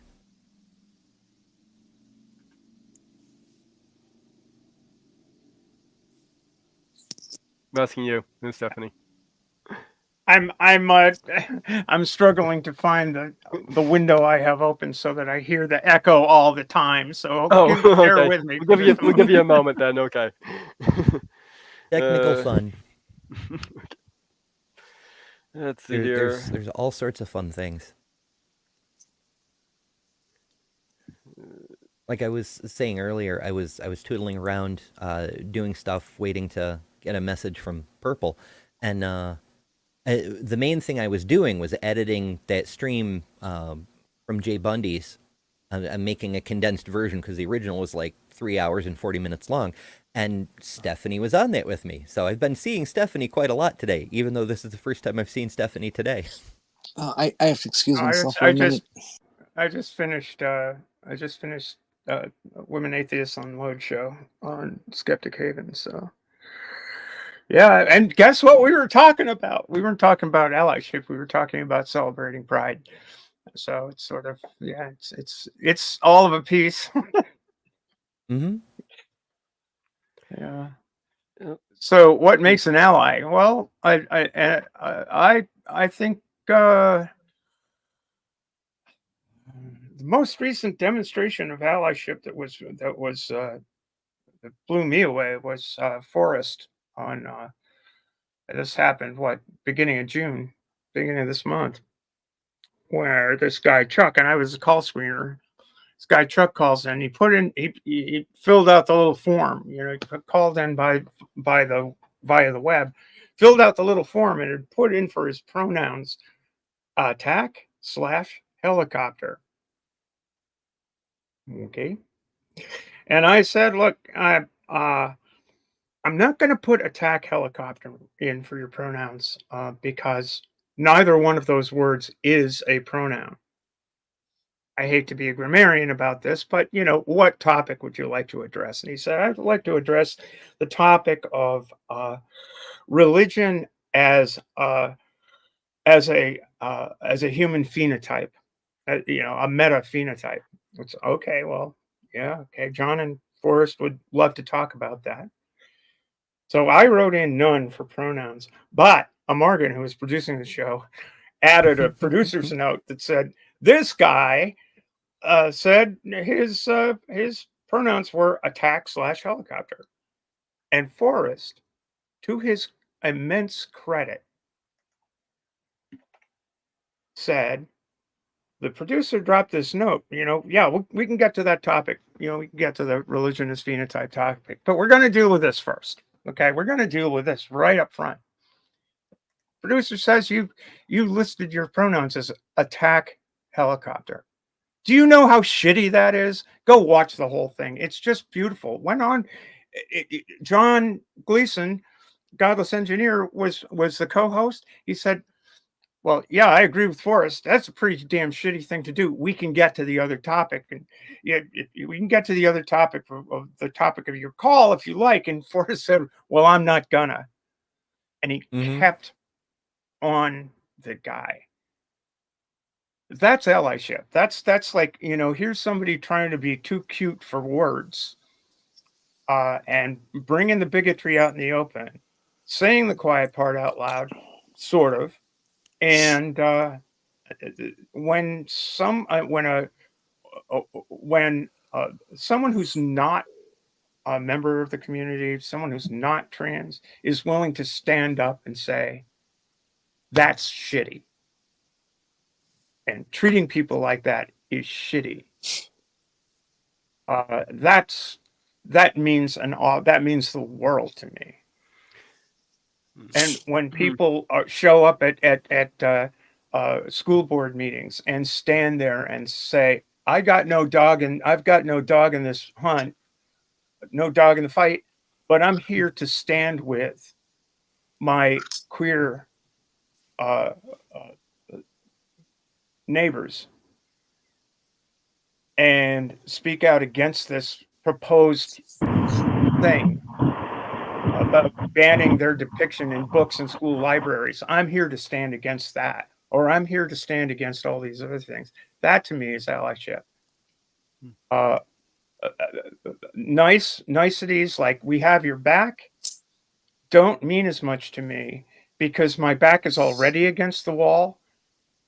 I'm asking you, Miss Stephanie. I'm struggling to find the window I have open so that I hear the echo all the time. So bear okay. with me. We'll give you a moment then. Okay. Technical fun. Let's see here. There's all sorts of fun things. Like I was saying earlier, I was tootling around, doing stuff, waiting to get a message from Purple, and the main thing I was doing was editing that stream from Jay Bundy's. I'm making a condensed version because the original was like 3 hours and 40 minutes long, and Stephanie was on that with me. So I've been seeing Stephanie quite a lot today, even though this is the first time I've seen Stephanie today. I have to excuse myself for I a minute. just finished Women Atheists Unload show on Skeptic Haven. So yeah, and guess what we were talking about? We weren't talking about allyship. We were talking about celebrating Pride. So it's sort of it's all of a piece. Mm-hmm. Yeah. Yep. So what makes an ally? Well, I think the most recent demonstration of allyship that blew me away was Forrest on this happened beginning of June, beginning of this month, where this guy Chuck, and I was a call screener. This guy Chuck calls in. He filled out the little form. He called in via the web, filled out the little form, and had put in for his pronouns attack/helicopter. Okay, and I said, look, I'm not going to put attack helicopter in for your pronouns because neither one of those words is a pronoun. I hate to be a grammarian about this, but what topic would you like to address? And he said, I'd like to address the topic of religion as a human phenotype, a meta phenotype. It's okay. Well, yeah, okay. John and Forrest would love to talk about that. So I wrote in none for pronouns, but Morgan, who was producing the show, added a producer's note that said, this guy said his pronouns were attack/helicopter. And Forrest, to his immense credit, said, the producer dropped this note, we can get to that topic. We can get to the religion as phenotype topic, but we're going to deal with this first. Okay, we're going to deal with this right up front. Producer says you listed your pronouns as attack helicopter. Do you know how shitty that is? Go watch the whole thing. It's just beautiful. Went on. John Gleason, Godless Engineer, was the co-host. He said, well, yeah, I agree with Forrest. That's a pretty damn shitty thing to do. We can get to the other topic. And we can get to the other topic of the topic of your call if you like. And Forrest said, well, I'm not gonna. And he kept on the guy. That's allyship. That's like, here's somebody trying to be too cute for words, and bringing the bigotry out in the open, saying the quiet part out loud, sort of. And when someone who's not a member of the community, someone who's not trans, is willing to stand up and say, that's shitty. And treating people like that is shitty. That means the world to me. And when people show up at school board meetings and stand there and say, I've got no dog in this hunt, no dog in the fight, but I'm here to stand with my queer uh, neighbors and speak out against this proposed thing about banning their depiction in books and school libraries. I'm here to stand against that, or I'm here to stand against all these other things. That to me is allyship. Uh, niceties like we have your back don't mean as much to me because my back is already against the wall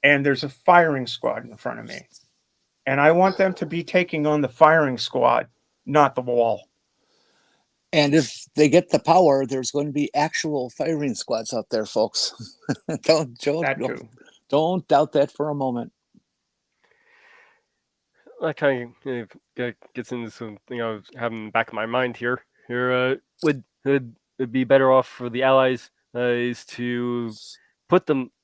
and there's a firing squad in front of me. And I want them to be taking on the firing squad, not the wall. And if they get the power, there's going to be actual firing squads out there, folks. don't doubt that for a moment. That kind of gets into something I was having in the back of my mind here. Would it be better off for the allies is to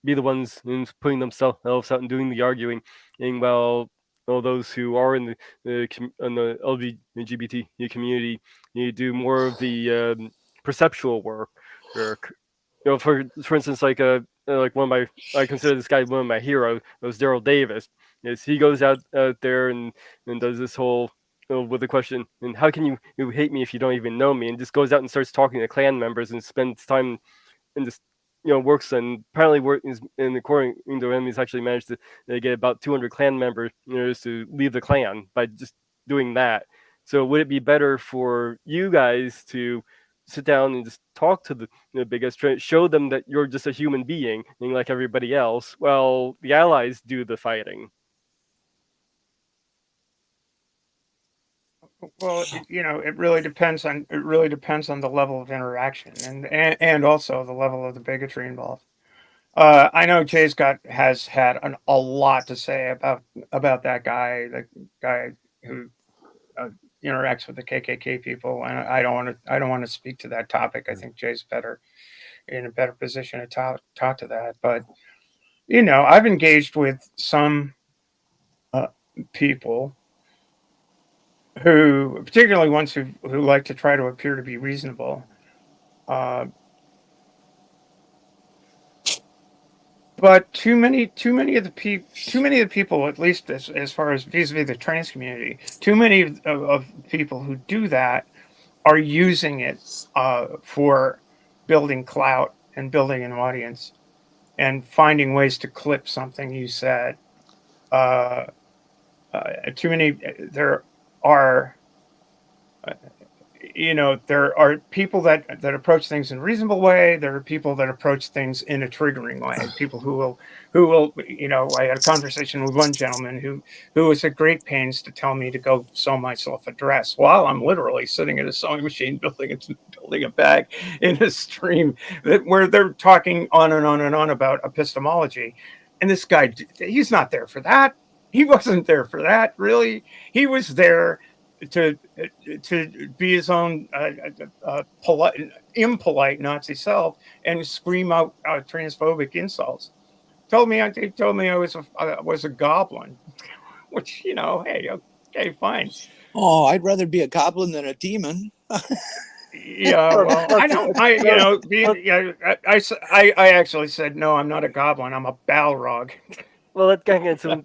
be the ones in putting themselves out and doing the arguing, and while all those who are in the LGBT community, you do more of the perceptual work. For instance, like one of my, I consider this guy one of my heroes. It was Daryl Davis. Is he goes out there and does this whole with the question, and how can you hate me if you don't even know me, and just goes out and starts talking to clan members and spends time and just works, and apparently and according to him, he's actually managed to get about 200 clan members to leave the clan by just doing that. So would it be better for you guys to sit down and just talk to the biggest, show them that you're just a human being and like everybody else, while the allies do the fighting? Well, it really depends on the level of interaction and also the level of the bigotry involved. I know Jay's has had a lot to say about that guy, the guy who interacts with the KKK people, and I don't want to speak to that topic. I think Jay's in a better position to talk to that. But I've engaged with some people who, particularly ones who like to try to appear to be reasonable. But too many of the people, at least as far as vis-a-vis the trans community, too many of people who do that are using it for building clout and building an audience and finding ways to clip something you said. Too many. There are. There are people that approach things in a reasonable way. There are people that approach things in a triggering way. People who will, I had a conversation with one gentleman who was at great pains to tell me to go sew myself a dress while I'm literally sitting at a sewing machine building a bag in a stream where they're talking on and on and on about epistemology. And this guy, he's not there for that. He wasn't there for that, really. He was there to be his own impolite Nazi self and scream out transphobic insults. He told me I was a goblin, which hey, okay, fine. Oh, I'd rather be a goblin than a demon. Yeah, well, I actually said no. I'm not a goblin. I'm a Balrog. Well, that kind of gets what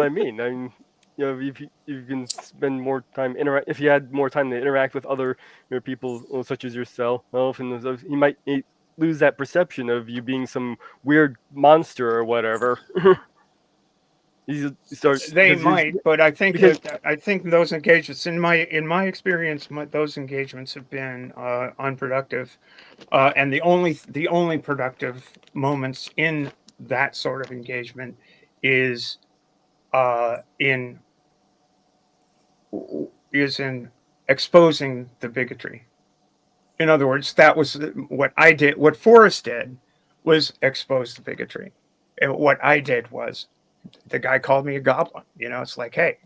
I mean. I mean, if you can spend more time if you had more time to interact with other people such as yourself, and you might lose that perception of you being some weird monster or whatever. They might, but I think those engagements, in my experience, those engagements have been unproductive, and the only productive moments in that sort of engagement is in exposing the bigotry. In other words, that was what I did. What Forrest did was expose the bigotry. And what I did was, the guy called me a goblin. It's like, hey,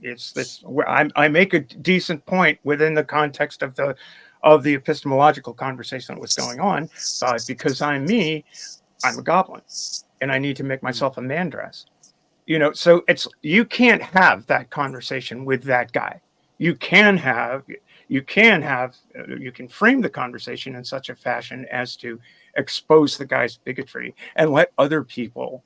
I make a decent point within the context of of the epistemological conversation that was going on. Because I'm me, I'm a goblin, and I need to make myself a man dress. You know, so you can't have that conversation with that guy. You can frame the conversation in such a fashion as to expose the guy's bigotry and let other people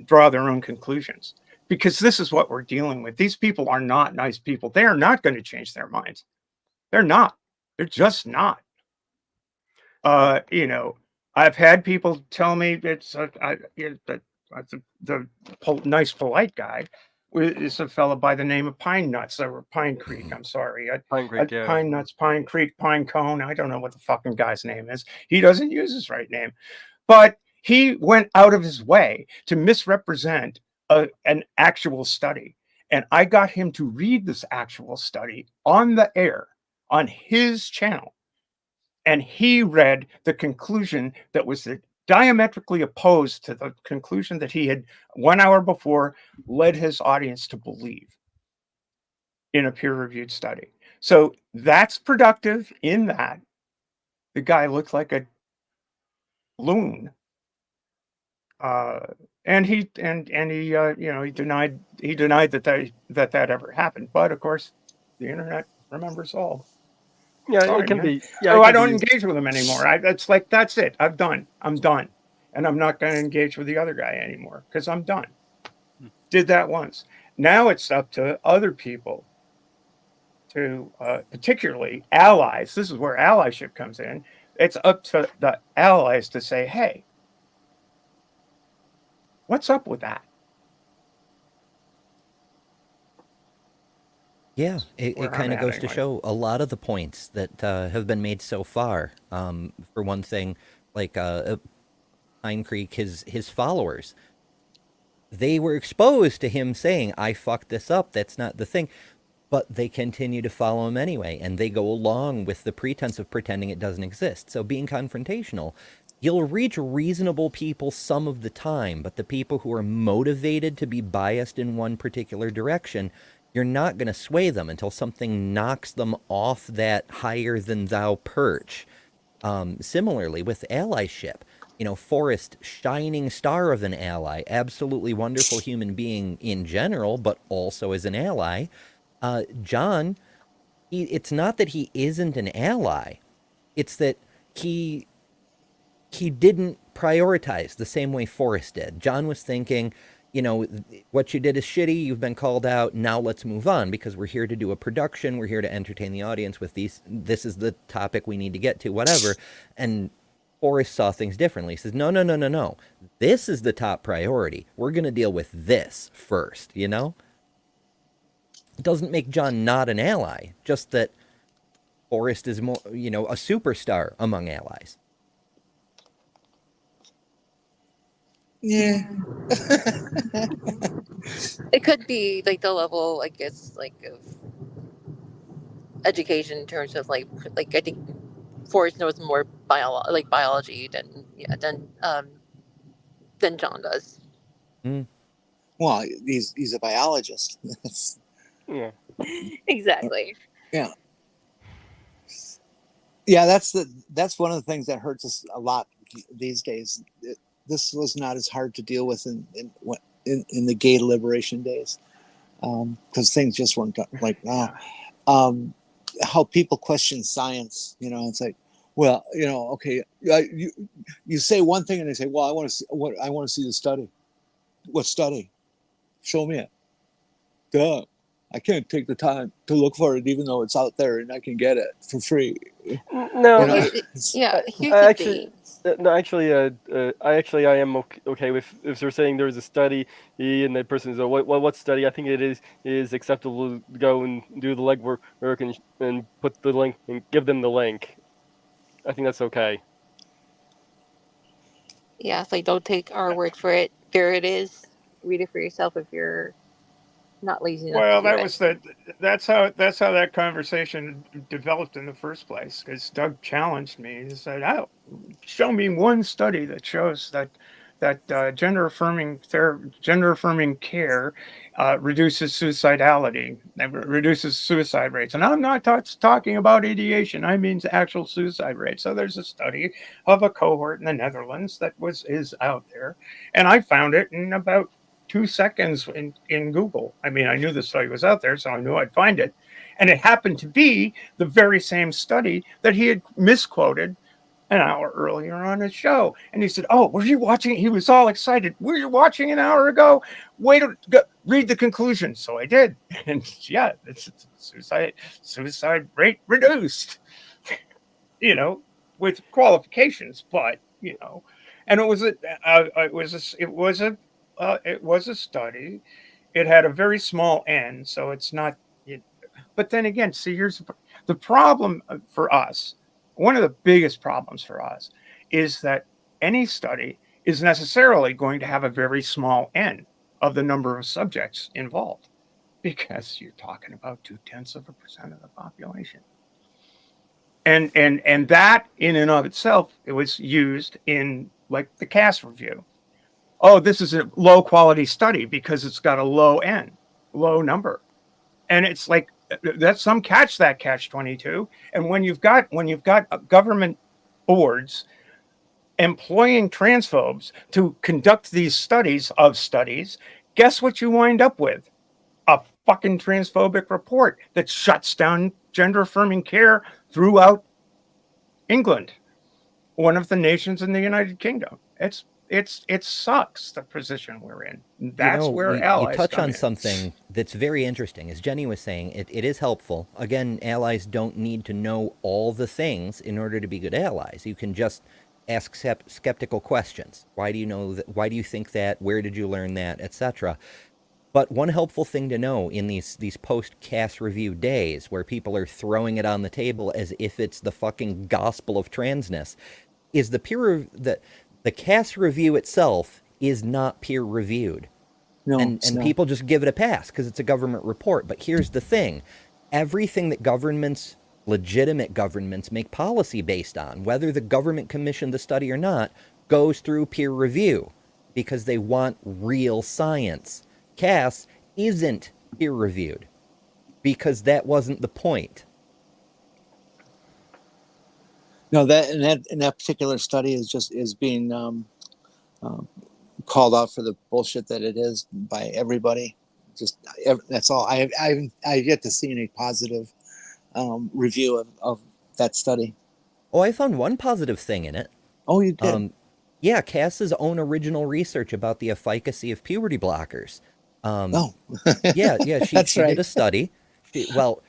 draw their own conclusions, because this is what we're dealing with. These people are not nice people. They are not going to change their minds. They're not. They're just not. You know, I've had people tell me that the nice, polite guy is a fellow by the name of Pine Nuts, or Pine Creek. I'm sorry. Pine Creek, yeah. Pine Nuts, Pine Creek, Pine Cone. I don't know what the fucking guy's name is. He doesn't use his right name. But he went out of his way to misrepresent an actual study. And I got him to read this actual study on the air, on his channel. And he read the conclusion that was diametrically opposed to the conclusion that he had 1 hour before led his audience to believe in a peer-reviewed study. So that's productive in that the guy looked like a loon. And he denied that ever happened. But of course, the internet remembers all. Yeah, Sorry, it can man. be. Yeah, So it I can don't be. engage with him anymore. It's like, that's it. I'm done, and I'm not going to engage with the other guy anymore because I'm done. Did that once. Now it's up to other people to, particularly allies. This is where allyship comes in. It's up to the allies to say, hey, what's up with that? Yeah, it where I'm kind of at goes to anyway. show a lot of the points that have been made so far. For one thing, like Pine Creek, his followers, they were exposed to him saying, "I fucked this up. That's not the thing," but they continue to follow him anyway, and they go along with the pretense of pretending it doesn't exist. So being confrontational, you'll reach reasonable people some of the time, but the people who are motivated to be biased in one particular direction, you're not going to sway them until something knocks them off that higher than thou perch. Similarly, with allyship, you know, Forrest, shining star of an ally, absolutely wonderful human being in general, but also as an ally. John, it's not that he isn't an ally, it's that he didn't prioritize the same way Forrest did. John was thinking, you know, what you did is shitty, you've been called out, now let's move on because we're here to do a production, we're here to entertain the audience with this is the topic we need to get to, whatever. And Forrest saw things differently. He says, no. This is the top priority. We're going to deal with this first, you know? It doesn't make John not an ally, just that Forrest is more, you know, a superstar among allies. Yeah. It could be like the level, I guess, like of education in terms of like I think Forrest knows more biology than John does. Well, he's a biologist. Yeah. Exactly. Yeah. Yeah, that's one of the things that hurts us a lot these days. This was not as hard to deal with in the gay liberation days, because things just weren't done like that. How people question science, you know, it's like, well, you know, okay, you say one thing and they say, well, I want to see the study. What study? Show me it. Duh. I can't take the time to look for it, even though it's out there and I can get it for free. No, You know? Yeah, here's I the actually, thing. no, actually, I am okay with if they're saying there's a study and that person is, what study? I think it is acceptable to go and do the legwork and put the link and give them the link. I think that's okay. Yeah, it's like don't take our word for it. There it is. Read it for yourself if you're not lazy enough to Well, do it. that's how that conversation developed in the first place. Because Doug challenged me and said, "Oh, show me one study that shows that that gender affirming care reduces suicidality, reduces suicide rates. And I'm not talking about ideation. I mean actual suicide rates. So there's a study of a cohort in the Netherlands that is out there, and I found it in about 2 seconds in Google. I mean, I knew the study was out there, so I knew I'd find it. And it happened to be the very same study that he had misquoted an hour earlier on his show. And he said, "Oh, were you watching?" He was all excited. "Were you watching an hour ago? Wait, read the conclusion." So I did. And yeah, it's suicide rate reduced, you know, with qualifications, but and it was a study. It had a very small n, so it's not. But then again, see, here's the problem for us. One of the biggest problems for us is that any study is necessarily going to have a very small n of the number of subjects involved, because you're talking about 0.2% of the population. And that in and of itself, it was used in like the Cass review. Oh, this is a low quality study because it's got a low n, low number. And it's like that's some catch 22. And when you've got government boards employing transphobes to conduct these studies, guess what you wind up with? A fucking transphobic report that shuts down gender affirming care throughout England, one of the nations in the United Kingdom. It sucks, the position we're in. That's where you allies touch come on in. something that's very interesting. As Jenny was saying, it is helpful. Again, allies don't need to know all the things in order to be good allies. You can just ask skeptical questions. Why do you know that? Why do you think that? Where did you learn that? Etc. But one helpful thing to know in these post-Cass review days where people are throwing it on the table as if it's the fucking gospel of transness is the Cass review itself is not peer reviewed. No, and people just give it a pass because it's a government report. But here's the thing. Everything that legitimate governments make policy based on, whether the government commissioned the study or not, goes through peer review because they want real science. Cass isn't peer reviewed because that wasn't the point. No, that particular study is being called out for the bullshit that it is by everybody. That's all. I've yet to see any positive review of that study. Oh, I found one positive thing in it. Oh, you did? Yeah, Cass's own original research about the efficacy of puberty blockers. Yeah, she did a study.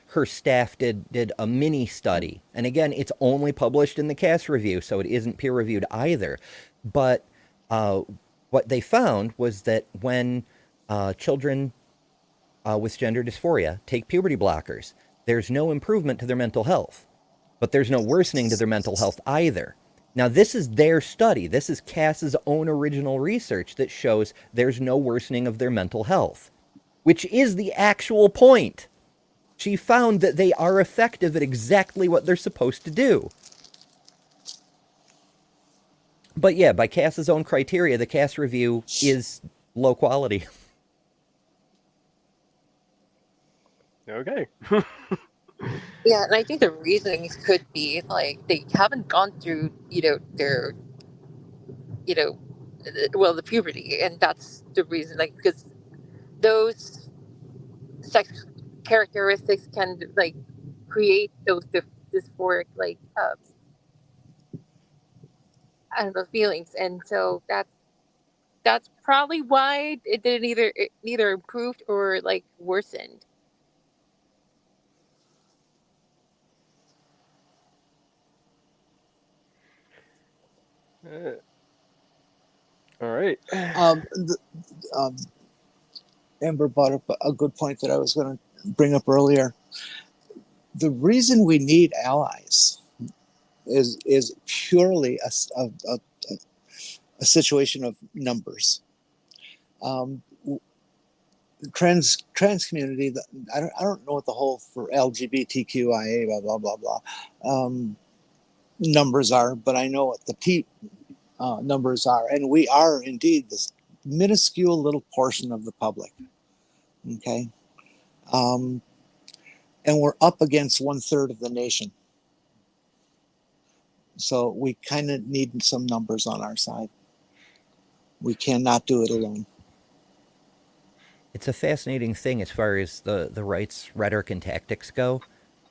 Her staff did a mini study. And again, it's only published in the Cass review, so it isn't peer reviewed either. But what they found was that when children with gender dysphoria take puberty blockers, there's no improvement to their mental health, but there's no worsening to their mental health either. Now, this is their study. This is Cass's own original research that shows there's no worsening of their mental health, which is the actual point. She found that they are effective at exactly what they're supposed to do. But yeah, by Cass's own criteria, the Cass review is low quality. Okay. Yeah, and I think the reasons could be like they haven't gone through, their, the puberty, and that's the reason. Like, because those sex characteristics can like create those dysphoric I don't know, feelings, and so that's probably why it neither improved or like worsened. All right. Amber brought up a good point that I was going to bring up earlier. The reason we need allies is purely a situation of numbers. Trans community. I don't know what the whole for LGBTQIA blah blah blah blah numbers are, but I know what numbers are, and we are indeed this minuscule little portion of the public. Okay, and we're up against 1/3 of the nation, so we kind of need some numbers on our side. We cannot do it alone. It's a fascinating thing as far as the right's rhetoric and tactics go,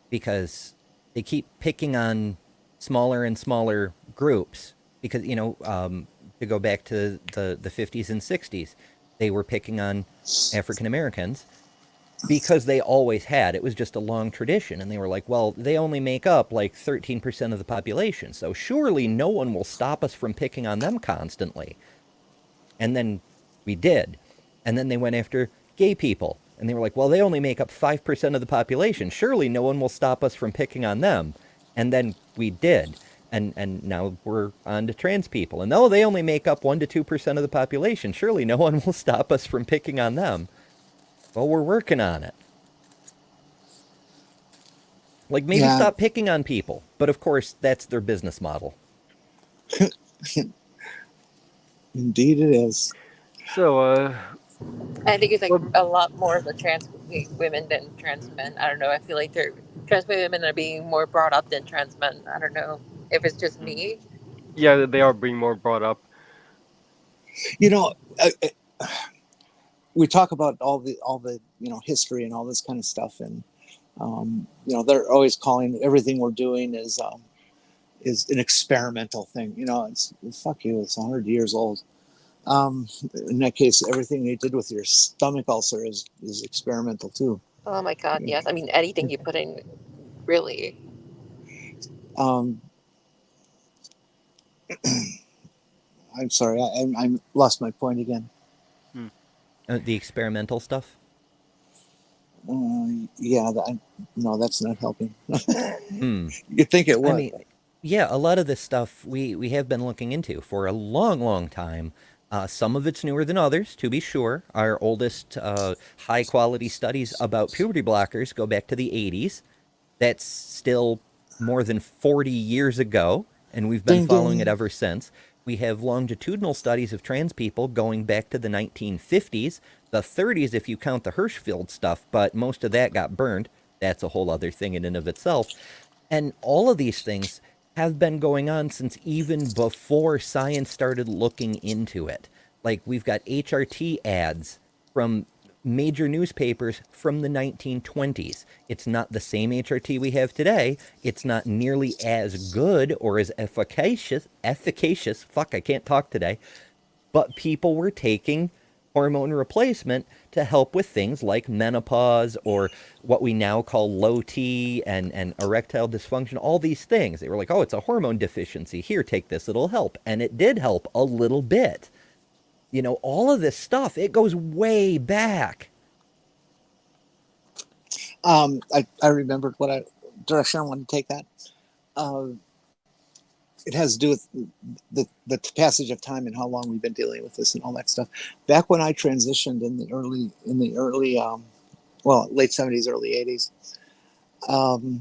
because they keep picking on smaller and smaller groups. Because, to go back to the 50s and 60s, they were picking on African Americans because they always had. It was just a long tradition. And they were like, well, they only make up like 13% of the population. So surely no one will stop us from picking on them constantly. And then we did. And then they went after gay people. And they were like, well, they only make up 5% of the population. Surely no one will stop us from picking on them. And then we did. And now we're on to trans people. And though they only make up 1 to 2% of the population, surely no one will stop us from picking on them. Well, we're working on it. Like, maybe stop picking on people. But of course, that's their business model. Indeed it is. So, I think it's like a lot more of the trans women than trans men. I don't know. I feel like trans women are being more brought up than trans men. I don't know if it's just me. yeah, they are being more brought up. We talk about all the history and all this kind of stuff, and they're always calling everything we're doing is an experimental thing. It's fuck you. It's 100 years old. In that case, everything they did with your stomach ulcer is experimental too. Oh my God, yes. I mean, anything you put in, really. I'm sorry, I lost my point again. The experimental stuff? No, that's not helping. You'd think it would. I mean, yeah, a lot of this stuff we have been looking into for a long, long time. Some of it's newer than others, to be sure. Our oldest high-quality studies about puberty blockers go back to the 80s. That's still more than 40 years ago, and we've been following it ever since. We have longitudinal studies of trans people going back to the 1950s, the 30s if you count the Hirschfeld stuff, but most of that got burned. That's a whole other thing in and of itself. And all of these things have been going on since even before science started looking into it. Like, we've got HRT ads from major newspapers from the 1920s. It's not the same HRT we have today. It's not nearly as good or as efficacious. Fuck, I can't talk today. But people were taking hormone replacement to help with things like menopause or what we now call low T and erectile dysfunction, all these things. They were like, oh, it's a hormone deficiency. Here, take this, it'll help. And it did help a little bit. All of this stuff, it goes way back. I remembered what direction I wanted to take that. It has to do with the passage of time and how long we've been dealing with this and all that stuff. Back when I transitioned in the early late 70s, early 80s,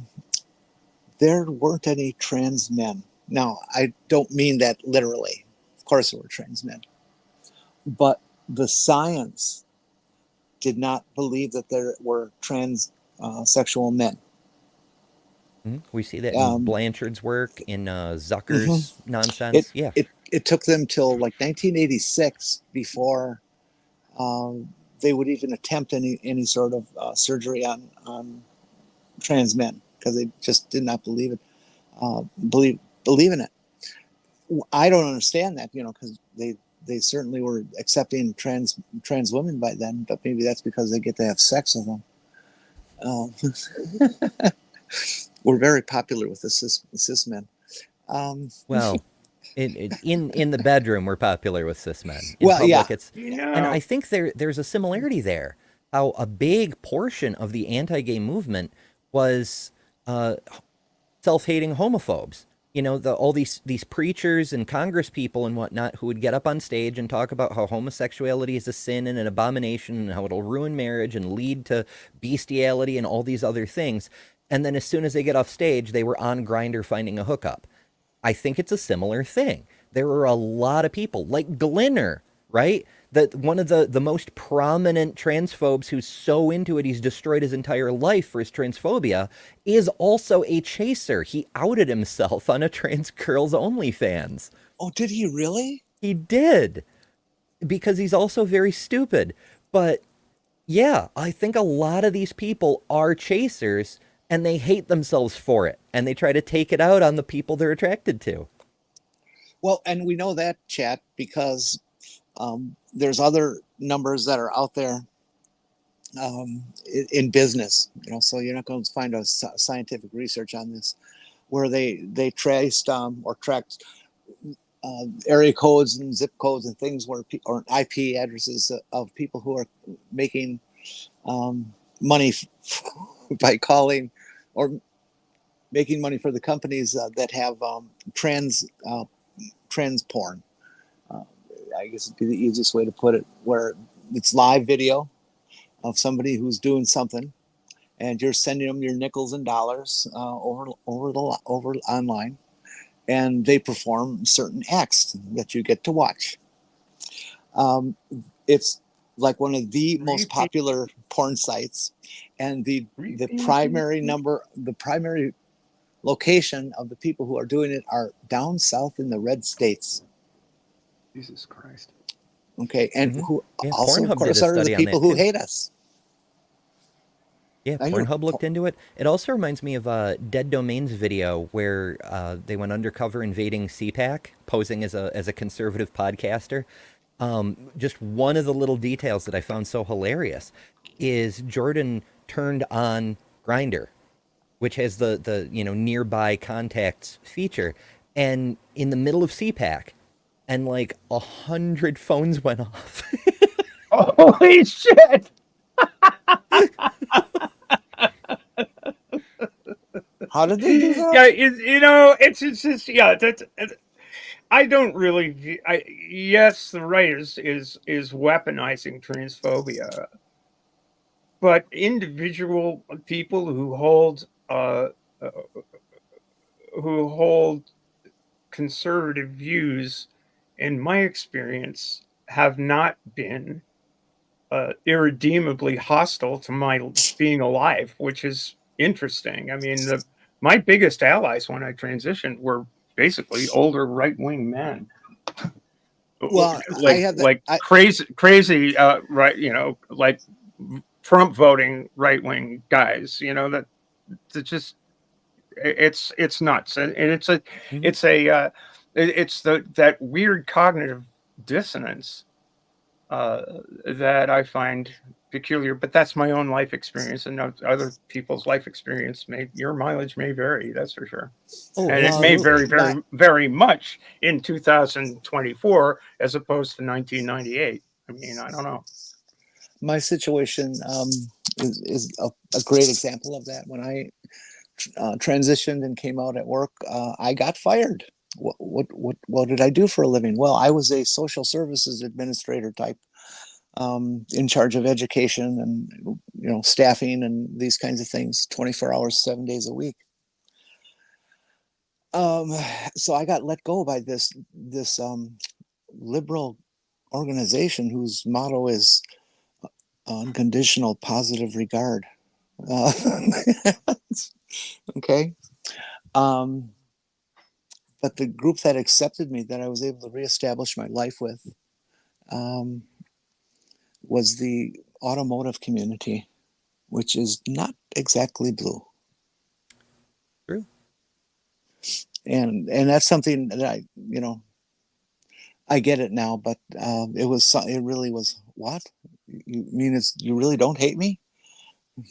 there weren't any trans men. Now, I don't mean that literally. Of course there were trans men. But the science did not believe that there were trans sexual men. We see that in Blanchard's work, in Zucker's nonsense. It took them till like 1986 before they would even attempt any sort of surgery on trans men, because they just did not believe it. Believe in it. I don't understand that, because they certainly were accepting trans women by then, but maybe that's because they get to have sex with them. We're very popular with the cis men. Well, in the bedroom, we're popular with cis men. In public, and I think there's a similarity there. How a big portion of the anti-gay movement was self-hating homophobes. All these preachers and Congress people and whatnot who would get up on stage and talk about how homosexuality is a sin and an abomination and how it'll ruin marriage and lead to bestiality and all these other things. And then as soon as they get off stage, they were on Grindr finding a hookup. I think it's a similar thing. there are a lot of people like Glinner, right? That one of the most prominent transphobes who's so into it he's destroyed his entire life for his transphobia is also a chaser. He outed himself on a trans girl's OnlyFans. Oh, did he really? He did, because he's also very stupid. But yeah, I think a lot of these people are chasers and they hate themselves for it and they try to take it out on the people they're attracted to. Well, and we know that, chat, because there's other numbers that are out there in business, so you're not going to find a scientific research on this, where they traced or tracked area codes and zip codes and things or IP addresses of people who are making money by calling or making money for the companies that have trans porn. I guess it'd be the easiest way to put it, where it's live video of somebody who's doing something, and you're sending them your nickels and dollars over online, and they perform certain acts that you get to watch. It's like one of the most popular porn sites, and the primary location of the people who are doing it are down south in the red states. Jesus Christ. Okay, and who also, Pornhub of course, did a are the study on people that, who too. hate us. Yeah, Pornhub looked into it. It also reminds me of Dead Domain's video where they went undercover invading CPAC, posing as a conservative podcaster. Just one of the little details that I found so hilarious is Jordan turned on Grindr, which has the nearby contacts feature, and in the middle of CPAC, and like 100 phones went off. Holy shit! How did they do that? Yeah, it's just I don't really. Yes, the right is weaponizing transphobia, but individual people who hold conservative views, in my experience, have not been irredeemably hostile to my being alive, which is interesting. I mean, my biggest allies when I transitioned were basically older right-wing men. Well, I have crazy, right? Like Trump voting right-wing guys. That just it's nuts, and it's that weird cognitive dissonance that I find peculiar, but that's my own life experience, and other people's life experience your mileage may vary, that's for sure. Oh, and it may vary very, very much in 2024 as opposed to 1998. I mean, I don't know. My situation is a great example of that. When I transitioned and came out at work, I got fired. What did I do for a living? Well, I was a social services administrator type, in charge of education and staffing and these kinds of things, 24 hours, 7 days a week. So I got let go by this liberal organization whose motto is unconditional positive regard. Okay. But the group that accepted me, that I was able to reestablish my life with, was the automotive community, which is not exactly blue. True. And that's something that I get it now, but it really was, what? You mean you really don't hate me?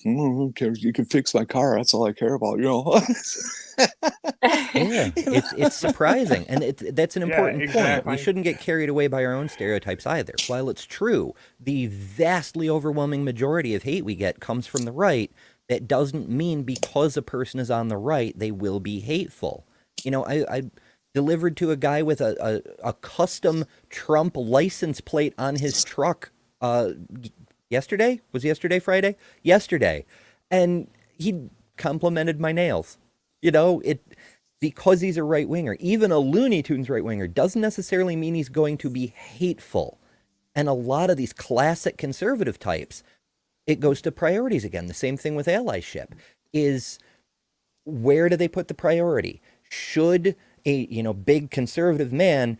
Who cares? You can fix my car. That's all I care about, Yeah, it's surprising, and that's an important point. exactly. We shouldn't get carried away by our own stereotypes either. While it's true, the vastly overwhelming majority of hate we get comes from the right. That doesn't mean because a person is on the right, they will be hateful. I delivered to a guy with a custom Trump license plate on his truck yesterday. Was yesterday Friday? Yesterday. And he complimented my nails. because he's a right winger, even a Looney Tunes right winger, doesn't necessarily mean he's going to be hateful. And a lot of these classic conservative types, it goes to priorities again. The same thing with allyship is, where do they put the priority? Should a big conservative man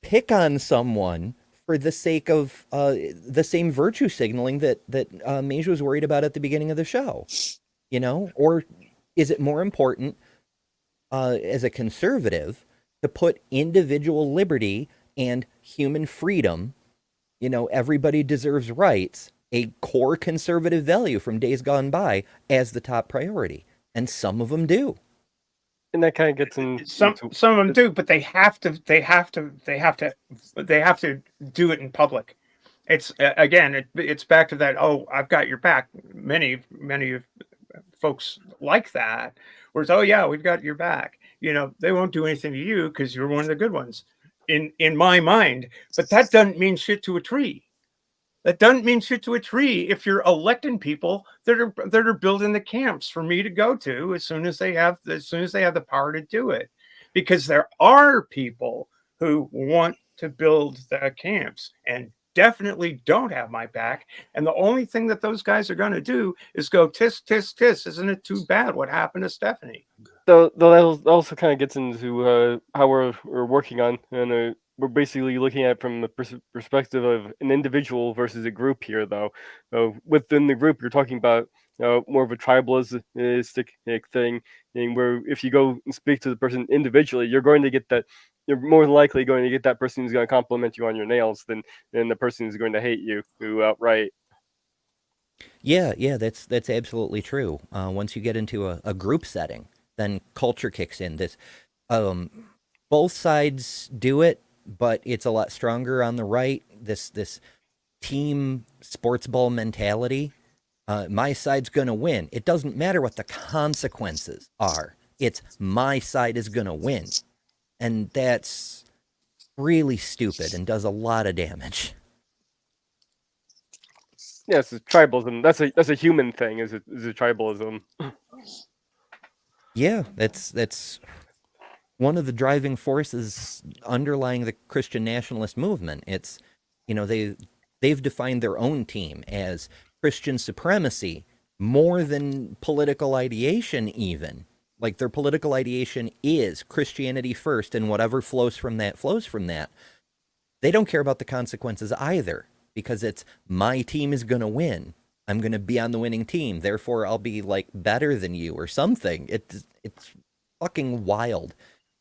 pick on someone for the sake of the same virtue signaling that Mage was worried about at the beginning of the show? Or is it more important as a conservative to put individual liberty and human freedom, everybody deserves rights, a core conservative value from days gone by, as the top priority? And some of them do. And that kind of gets some of them do, but they have to do it in public. It's again, it's back to that. Oh, I've got your back. Many of folks like that. Whereas, oh yeah, we've got your back. They won't do anything to you because you're one of the good ones, in my mind. But that doesn't mean shit to a tree. That doesn't mean shit to a tree if you're electing people that are building the camps for me to go to as soon as they have the power to do it. Because there are people who want to build the camps and definitely don't have my back. And the only thing that those guys are going to do is go tisk, tisk, tisk. Isn't it too bad what happened to Stephanie? Though that also kind of gets into how we're working on, and we're basically looking at it from the perspective of an individual versus a group here, though. Within the group, you're talking about more of a tribalistic thing, and where if you go and speak to the person individually, you're more likely going to get that person who's going to compliment you on your nails than the person who's going to hate you outright. Yeah, that's absolutely true. Once you get into a group setting, then culture kicks in. Both sides do it, but it's a lot stronger on the right. This team sports ball mentality. My side's gonna win. It doesn't matter what the consequences are. It's my side is gonna win, and that's really stupid and does a lot of damage. Yes, it's tribalism. That's a human thing. Is a tribalism. Yeah, that's one of the driving forces underlying the Christian nationalist movement. It's, they've defined their own team as Christian supremacy more than political ideation even. Like, their political ideation is Christianity first, and whatever flows from that flows from that. They don't care about the consequences either, because it's my team is going to win. I'm going to be on the winning team. Therefore, I'll be like better than you or something. It's fucking wild.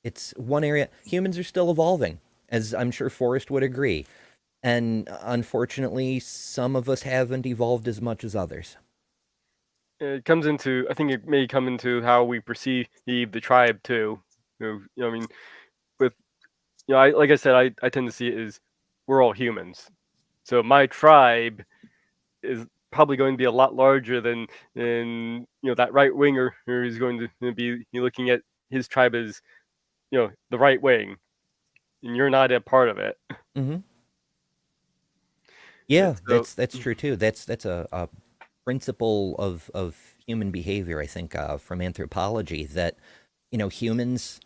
It's one area. Humans are still evolving, as I'm sure Forrest would agree. And unfortunately, some of us haven't evolved as much as others. I think it may come into how we perceive the tribe too. I mean, with like I said, I tend to see it as we're all humans. So my tribe is probably going to be a lot larger than that right winger who is going to be looking at his tribe as the right wing, and you're not a part of it. Mm-hmm. Yeah, that's true too. That's a principle of human behavior, I think, from anthropology, that humans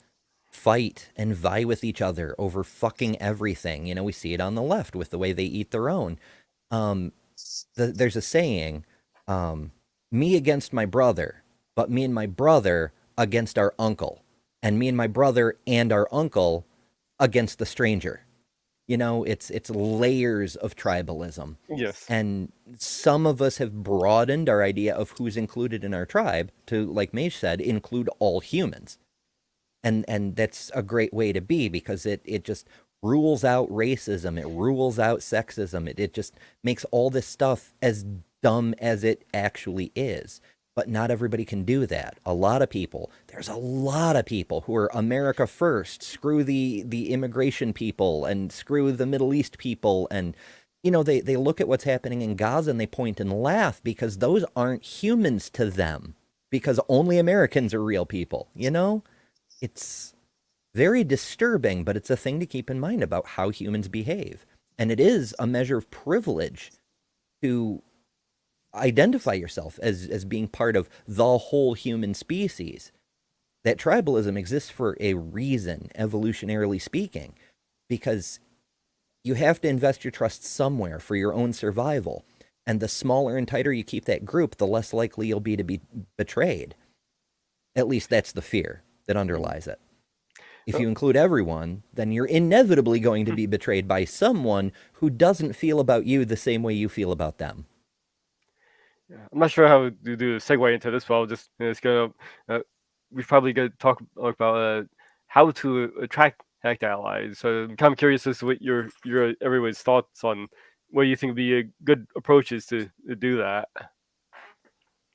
fight and vie with each other over fucking everything. We see it on the left with the way they eat their own. There's a saying, me against my brother, but me and my brother against our uncle, and me and my brother and our uncle against the stranger. It's layers of tribalism. Yes. And some of us have broadened our idea of who's included in our tribe to, like Mage said, include all humans. And that's a great way to be, because it just rules out racism. It rules out sexism. It just makes all this stuff as dumb as it actually is. But not everybody can do that. There's a lot of people who are America first, screw the immigration people and screw the Middle East people. And, they look at what's happening in Gaza and they point and laugh, because those aren't humans to them, because only Americans are real people, It's very disturbing, but it's a thing to keep in mind about how humans behave. And it is a measure of privilege to identify yourself as being part of the whole human species. That tribalism exists for a reason, evolutionarily speaking, because you have to invest your trust somewhere for your own survival. And the smaller and tighter you keep that group, the less likely you'll be to be betrayed. At least that's the fear that underlies it. If you include everyone, then you're inevitably going to be betrayed by someone who doesn't feel about you the same way you feel about them. Yeah, I'm not sure how to do a segue into this, but I'll just it's gonna we probably gonna talk about how to attract allies. So I'm kind of curious as to what your everybody's thoughts on what you think would be a good approaches to do that.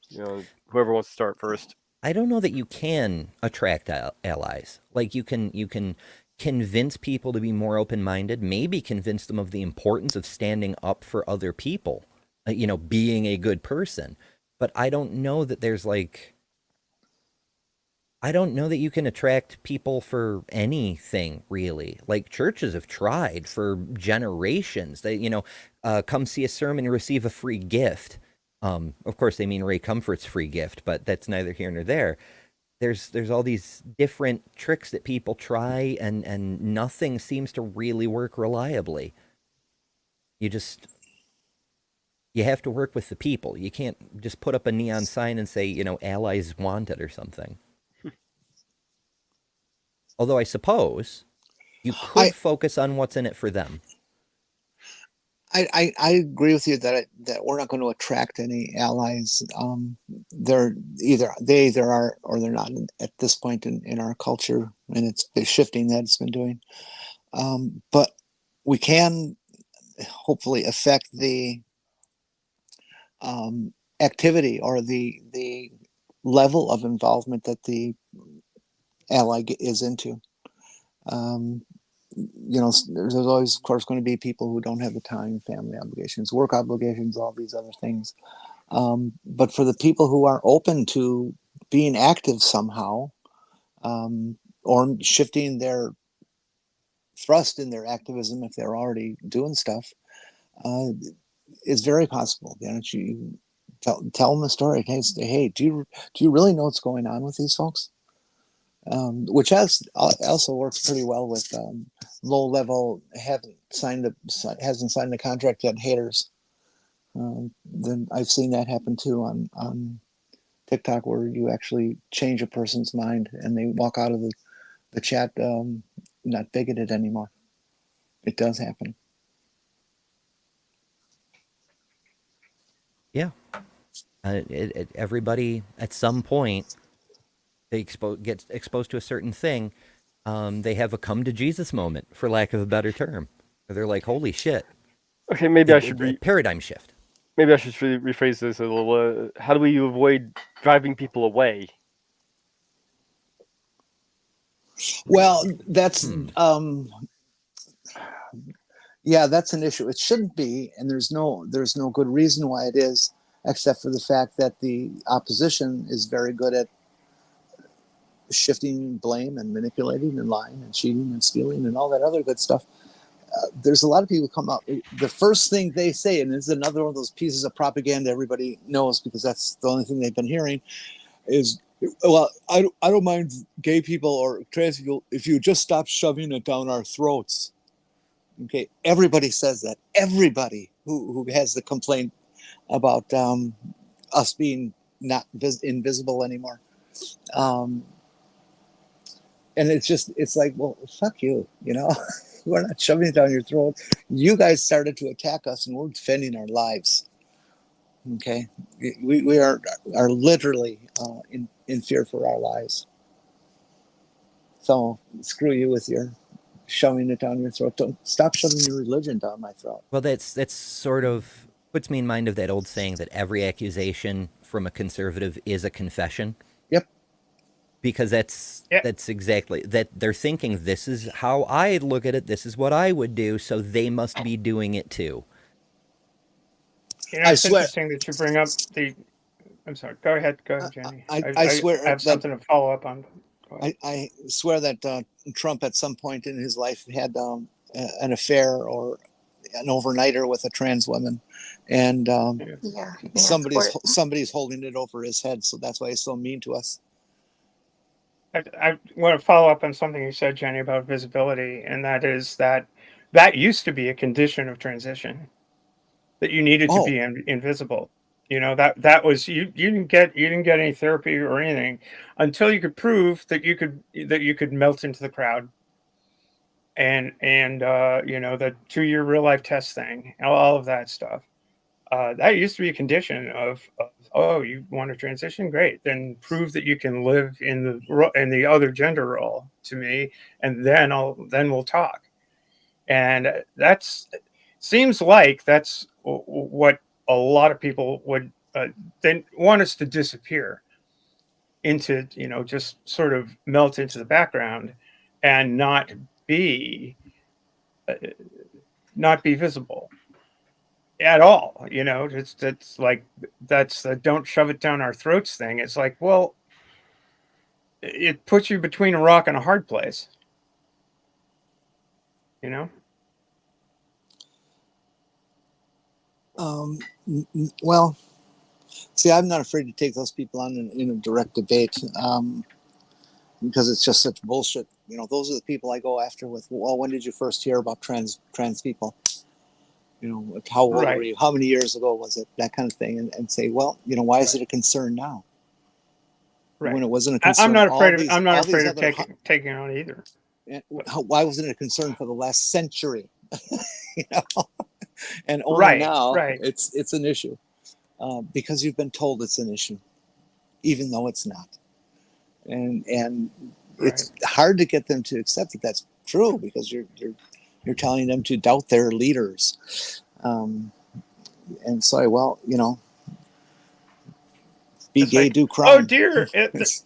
You know, whoever wants to start first. I don't know that you can attract allies. Like you can convince people to be more open-minded, maybe convince them of the importance of standing up for other people, being a good person. But I don't know that I don't know that you can attract people for anything really. Like churches have tried for generations. They, come see a sermon and receive a free gift. Of course, they mean Ray Comfort's free gift, but that's neither here nor there. There's all these different tricks that people try, and nothing seems to really work reliably. You have to work with the people. You can't just put up a neon sign and say, allies wanted or something. Although I suppose you could focus on what's in it for them. I agree with you that we're not going to attract any allies. They either are or they're not at this point in our culture, and it's shifting that it's been doing. But we can hopefully affect the activity or the level of involvement that the ally is into. There's always, of course, going to be people who don't have the time, family obligations, work obligations, all these other things. But for the people who are open to being active somehow, or shifting their thrust in their activism if they're already doing stuff, is very possible. You tell them the story. Hey, do you really know what's going on with these folks? Which also works pretty well with low level hasn't signed the contract yet haters. Then I've seen that happen too on TikTok, where you actually change a person's mind and they walk out of the chat not bigoted anymore. It does happen. Yeah. Everybody at some point they gets exposed to a certain thing. They have a come to Jesus moment, for lack of a better term. They're like, holy shit. Okay, maybe I should paradigm shift. Maybe I should rephrase this a little. How do we avoid driving people away? Well, that's that's an issue. It shouldn't be, and there's no good reason why it is, except for the fact that the opposition is very good at shifting blame and manipulating and lying and cheating and stealing and all that other good stuff. There's a lot of people come up. The first thing they say, and it's another one of those pieces of propaganda everybody knows because that's the only thing they've been hearing, is, well, I don't mind gay people or trans people if you just stop shoving it down our throats. Okay, everybody says that. Everybody who has the complaint about us being not invisible anymore. And it's like, well, fuck you, we're not shoving it down your throat. You guys started to attack us and we're defending our lives. Okay. We are literally in fear for our lives. So screw you with your shoving it down your throat. Don't stop shoving your religion down my throat. Well, that's sort of puts me in mind of that old saying that every accusation from a conservative is a confession. Yep. Because that's exactly that. They're thinking, this is how I look at it. This is what I would do. So they must be doing it too. It's interesting that you bring up I'm sorry. Go ahead, Jenny. I swear I have something to follow up on. I swear that Trump at some point in his life had an affair or an overnighter with a trans woman, and somebody's holding it over his head. So that's why he's so mean to us. I want to follow up on something you said, Jenny, about visibility, and that is that used to be a condition of transition, that you needed to Oh, be invisible. You know, that was you didn't get any therapy or anything until you could prove that you could melt into the crowd, and you know, the 2 year real life test thing, all of that stuff. That used to be a condition of, oh, you want to transition, great, then prove that you can live in in the other gender role to me, and then we'll talk. And that's seems like that's what a lot of people would then want us to disappear into, you know, just sort of melt into the background and be uh, not be visible at all. You know, it's like that's the don't shove it down our throats thing. It's like, well, it puts you between a rock and a hard place, you know. well, see, I'm not afraid to take those people on in a direct debate, because it's just such bullshit. You know, those are the people I go after with, well, when did you first hear about trans people? You know, how old were Right. you? How many years ago was it? That kind of thing. And say, well, you know, why is it a concern now? When Right. it wasn't a I'm concern not afraid of all these other, taking on either. why wasn't it a concern for the last century? You know, and only Right. now Right. it's an issue, because you've been told it's an issue, even though it's not. And Right. it's hard to get them to accept that that's true, because you're telling them to doubt their leaders. And so, well, you know, be It's gay, like, do oh crime. dear,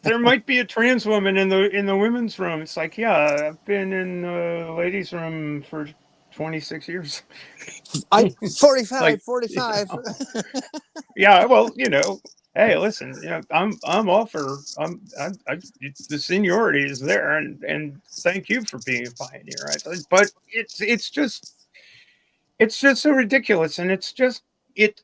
there might be a trans woman in the women's room. It's like, yeah, I've been in the ladies' room for 26 years. I Like, 45, you 45. know, yeah. Well, you know, hey, listen, you know, I'm all for the seniority is there, and thank you for being a pioneer. But it's just so ridiculous, and it's just it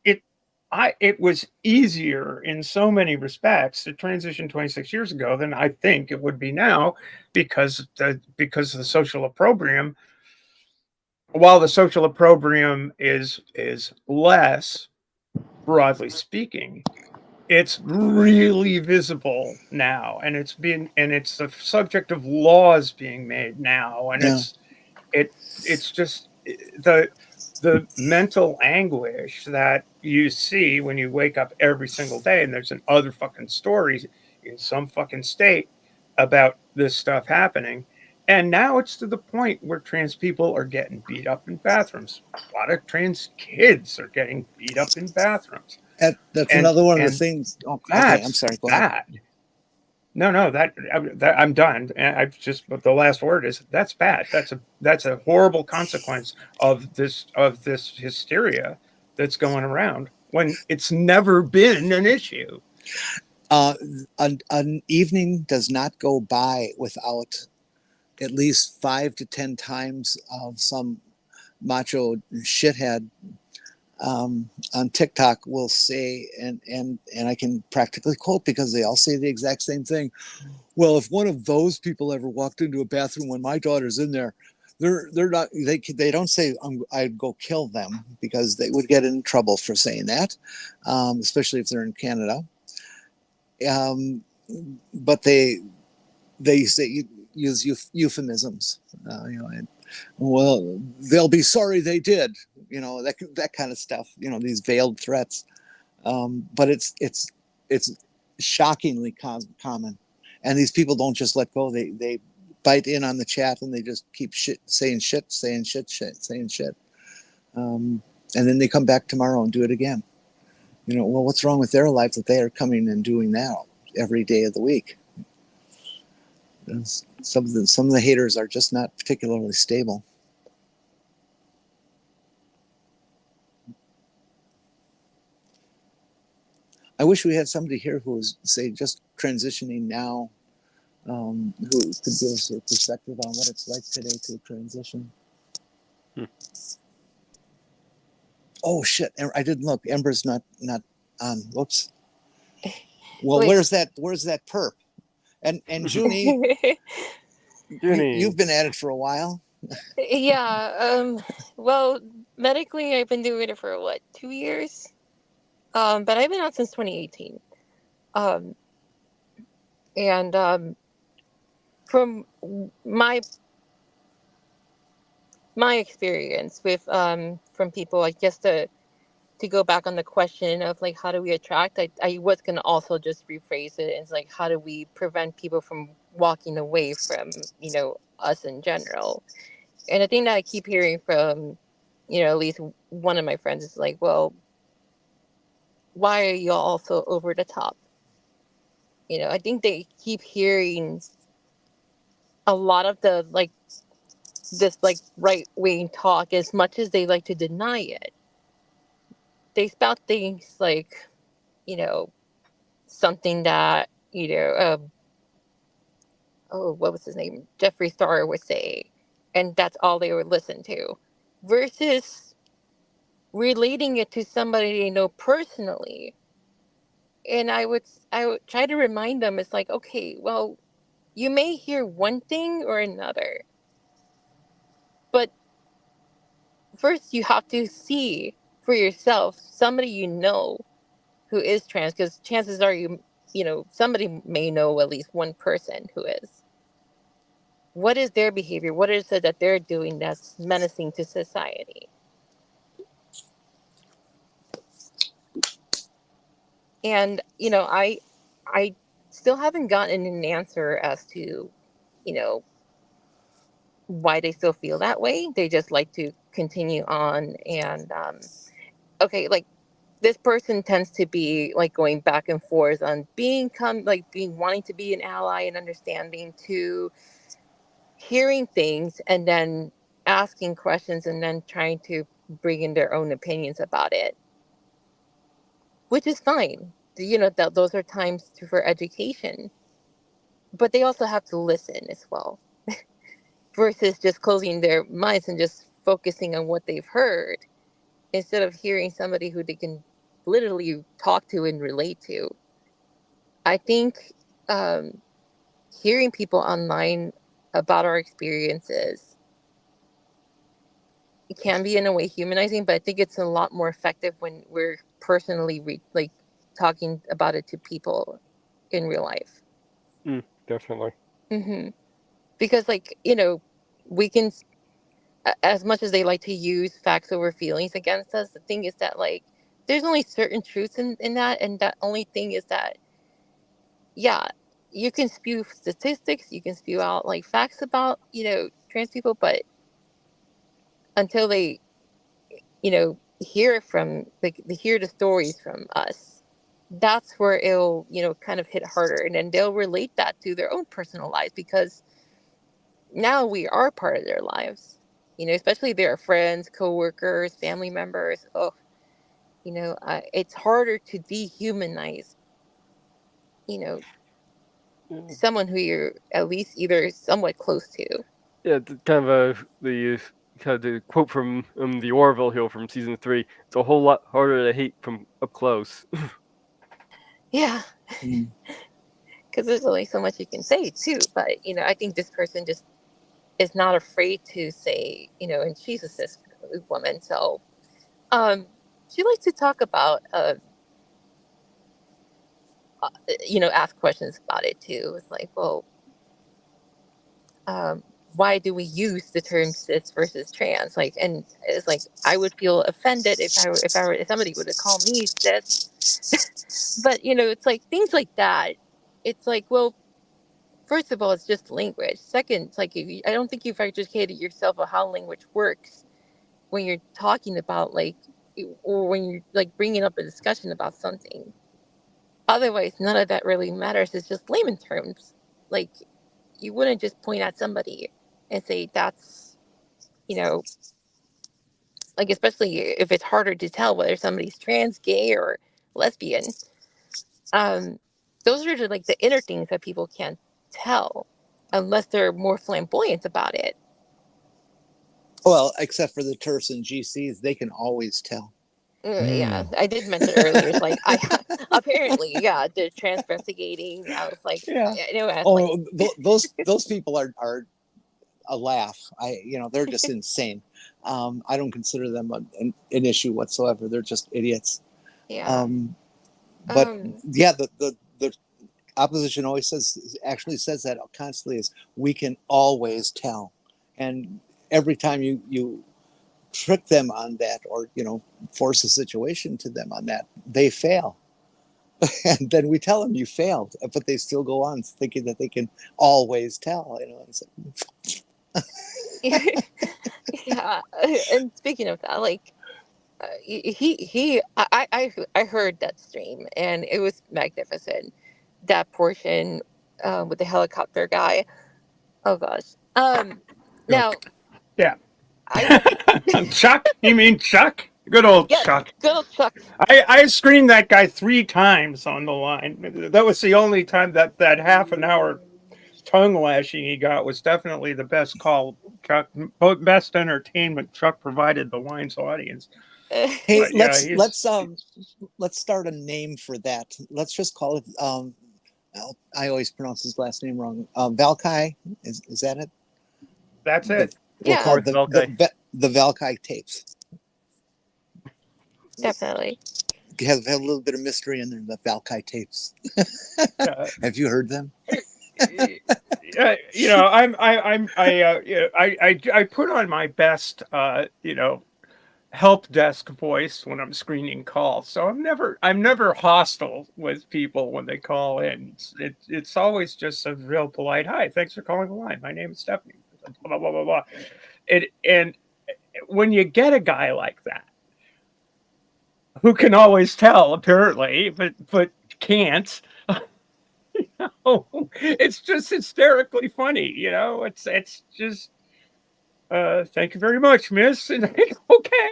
it was easier in so many respects to transition 26 years ago than I think it would be now, because the social opprobrium, while the social opprobrium is less, broadly speaking, it's really visible now, and it's the subject of laws being made now, and Yeah. it's just the mental anguish that you see when you wake up every single day and there's an other fucking story in some fucking state about this stuff happening. And now it's to the point where trans people are getting beat up in bathrooms. A lot of trans kids are getting beat up in bathrooms. That's And another one of the and things. Oh, okay, I'm that's sorry. Go ahead. bad. No, that I'm done. And I've just, but the last word is that's bad. That's a horrible consequence of this hysteria that's going around when it's never been an issue. Uh, an evening does not go by without at least 5 to 10 times of some macho shithead, on TikTok will say, and I can practically quote, because they all say the exact same thing. Well, if one of those people ever walked into a bathroom when my daughter's in there, they're not, they don't say I'd go kill them, because they would get in trouble for saying that, especially if they're in Canada. Um, but they say, use euphemisms, you know, and, well, they'll be sorry they did, you know, that kind of stuff, you know, these veiled threats. But it's shockingly common, and these people don't just let go. They bite in on the chat, and they just keep saying shit, saying shit, and then they come back tomorrow and do it again. You know, well, what's wrong with their life that they are coming and doing now every day of the week? Some of the haters are just not particularly stable. I wish we had somebody here who was, say, just transitioning now, who could give us a perspective on what it's like today to transition. Hmm. Oh shit! I didn't look. Ember's not on. Whoops. Well, Wait. where's that perp? And Junie, Junie. you've been at it for a while. Yeah. Well, medically, I've been doing it for what, 2 years? But I've been out since 2018. Um, and from my experience with from people, like, just to go back on the question of like how do we attract, I was gonna also just rephrase it as like how do we prevent people from walking away from us in general. And the thing that I keep hearing from at least one of my friends is like, well, why are you all so over the top? I think they keep hearing a lot of the like this like right wing talk. As much as they like to deny it, they spout things like you know something that oh, what was his name, Jeffree Star would say, and that's all they would listen to, versus relating it to somebody they know personally. And I would try to remind them, it's like, okay, well, you may hear one thing or another, but first you have to see for yourself somebody who is trans, because chances are somebody may know at least one person who is. What is their behavior? What is it that they're doing that's menacing to society? And I still haven't gotten an answer as to you know why they still feel that way. They just like to continue on. And okay, like, this person tends to be like going back and forth on being wanting to be an ally and understanding, to hearing things and then asking questions and then trying to bring in their own opinions about it, which is fine. That those are times for education, but they also have to listen as well, versus just closing their minds and just focusing on what they've heard, instead of hearing somebody who they can literally talk to and relate to. I think um, hearing people online about our experiences, it can be in a way humanizing, but I think it's a lot more effective when we're personally like talking about it to people in real life. Definitely. Because, like, we can, as much as they like to use facts over feelings against us, the thing is that, like, there's only certain truths in that, and that only thing is that, yeah, you can spew statistics, you can spew out like facts about trans people, but until they hear it from, like, they hear the stories from us, that's where it'll kind of hit harder, and then they'll relate that to their own personal lives, because now we are part of their lives, especially their friends, coworkers, family members. Oh, it's harder to dehumanize you know Yeah, someone who you're at least either somewhat close to. yeah, kind of the quote from the Orville Hill from season 3. It's a whole lot harder to hate from up close. Yeah, because there's only so much you can say too. But I think this person just is not afraid to say, and she's a cis woman, so she likes to talk about ask questions about it too. It's like, well, um, why do we use the term cis versus trans? Like, and it's like, I would feel offended if somebody would have called me cis. But it's like things like that. It's like, well, first of all, it's just language. Second, it's like, I don't think you've educated yourself on how language works when you're talking about, like, or when you're like bringing up a discussion about something. Otherwise, none of that really matters. It's just layman terms. Like, you wouldn't just point at somebody and say that's, you know, like, especially if it's harder to tell whether somebody's trans, gay, or lesbian. Um, those are like the inner things that people can't tell unless they're more flamboyant about it. Well, except for the TERFs and GCs, they can always tell. Yeah, Mm. I did mention earlier. It's like I apparently, yeah, they're investigating. I was like, Yeah. I know, I was like, Oh, those people are a laugh. They're just insane. I don't consider them an issue whatsoever. They're just idiots. yeah, But um, yeah, the opposition actually says that constantly is we can always tell, and every time you trick them on that, or force a situation to them on that, they fail. And then we tell them you failed, but they still go on thinking that they can always tell. It's yeah. And speaking of that, like, I heard that stream and it was magnificent. That portion, with the helicopter guy. Oh gosh. Now Yeah. I Chuck? You mean Chuck? Good old yes, Chuck. good old Chuck. I screened that guy 3 times on the line. That was the only time that half an hour tongue lashing he got was definitely the best call. Chuck, best entertainment Chuck provided the line's audience. Hey, But yeah, let's start a name for that. Let's just call it. I always pronounce his last name wrong. Valkai, is that it? that's it. We'll Yeah, call it Valkai. the Valkai tapes. definitely. Have a little bit of mystery in there. The Valkai tapes. Uh, Have you heard them? I put on my best help desk voice when I'm screening calls. So I'm never hostile with people when they call in. It's always just a real polite hi. Thanks for calling the line. My name is Stephanie. Blah blah blah blah. And when you get a guy like that who can always tell apparently, but can't. It's just hysterically funny. It's just. Thank you very much, miss. And okay,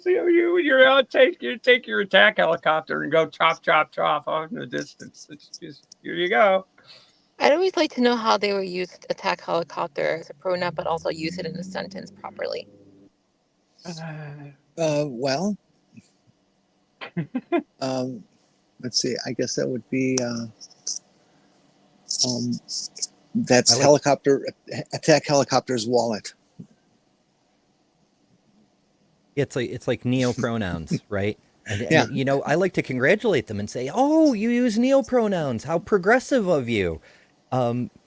you're out. Take your attack helicopter and go chop chop chop off in the distance. It's just here you go. I'd always like to know how they would use attack helicopter as a pronoun, but also use it in a sentence properly. Well, let's see. I guess that would be that's I like- attack helicopter's wallet. It's like neopronouns, right? Yeah. I like to congratulate them and say, "Oh, you use neopronouns. How progressive of you."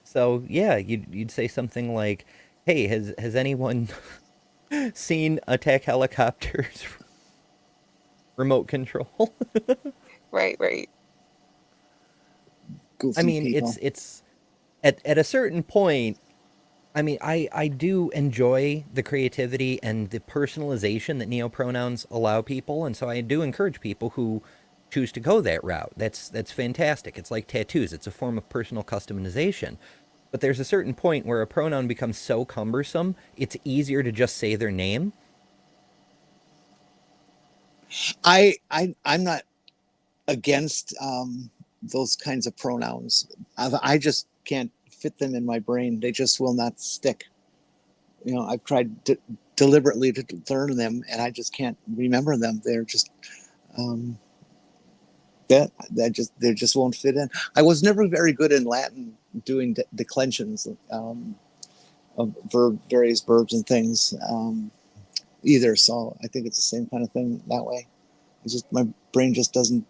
So yeah, you'd say something like, "Hey, has anyone seen attack helicopters remote control?" Right, right. Goofy I mean, people. it's at a certain point. I mean, I do enjoy the creativity and the personalization that neopronouns allow people, and so I do encourage people who choose to go that route. That's fantastic. It's like tattoos. It's a form of personal customization. But there's a certain point where a pronoun becomes so cumbersome, it's easier to just say their name. I'm not against those kinds of pronouns. I just can't fit them in my brain. They just will not stick. I've tried deliberately to learn them, and I just can't remember them. They're just they just won't fit in. I was never very good in Latin doing declensions of various verbs and things either. So I think it's the same kind of thing that way. It's just my brain just isn't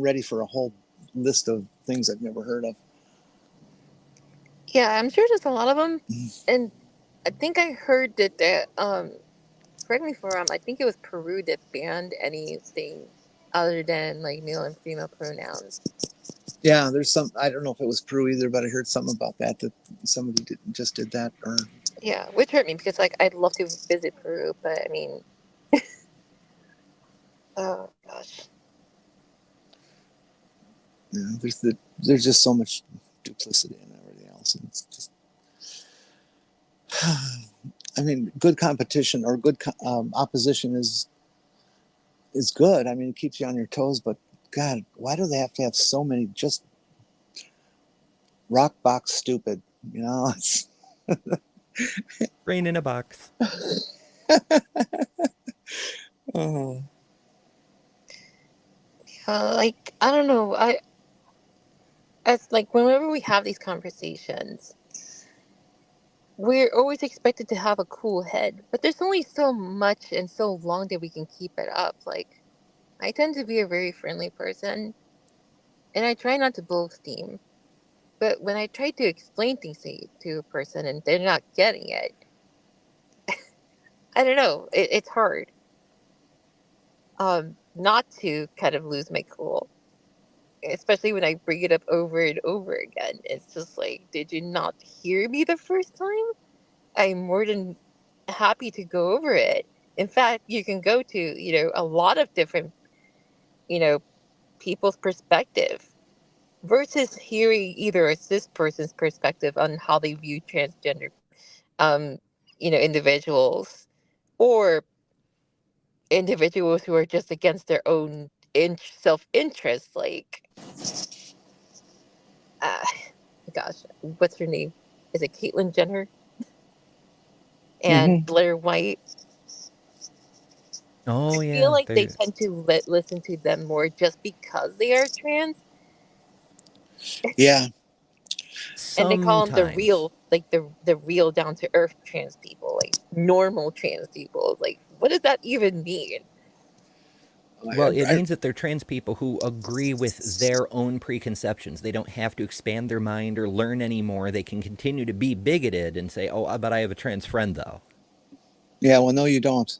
ready for a whole list of things I've never heard of. Yeah, I'm sure there's a lot of them, and I think I heard that correct me if I'm wrong. I think it was Peru that banned anything other than like male and female pronouns. Yeah, there's some. I don't know if it was Peru either, but I heard something about that somebody just did that. Or Yeah, which hurt me because like I'd love to visit Peru, but I mean, oh gosh. there's just so much duplicity and everything else, and it's just. I mean, good competition or good opposition is good. I mean, it keeps you on your toes. But God, why do they have to have so many just rock box stupid? It's Brain in a box. Oh. Like, I don't know. As like whenever we have these conversations, we're always expected to have a cool head, but there's only so much and so long that we can keep it up. Like, I tend to be a very friendly person, and I try not to blow steam. But when I try to explain things to a person and they're not getting it, I don't know. It's hard. Not to kind of lose my cool, especially when I bring it up over and over again. It's just like, did you not hear me the first time? I'm more than happy to go over it. In fact, you can go to, a lot of different, you know, people's perspective versus hearing either a cis person's perspective on how they view transgender, um, individuals, or individuals who are just against their own self-interest. Like, uh, gosh, what's her name? Is it Caitlyn Jenner and Hmm. Blair White? Oh I feel yeah, like they they're tend to listen to them more just because they are trans, Yeah. and they call them the sometimes. real, like the real down to earth trans people, like normal trans people. Like, what does that even mean? Well, it I, means that they're trans people who agree with their own preconceptions. They don't have to expand their mind or learn anymore. They can continue to be bigoted and say, "Oh, but I have a trans friend, though." yeah. Well, no, you don't.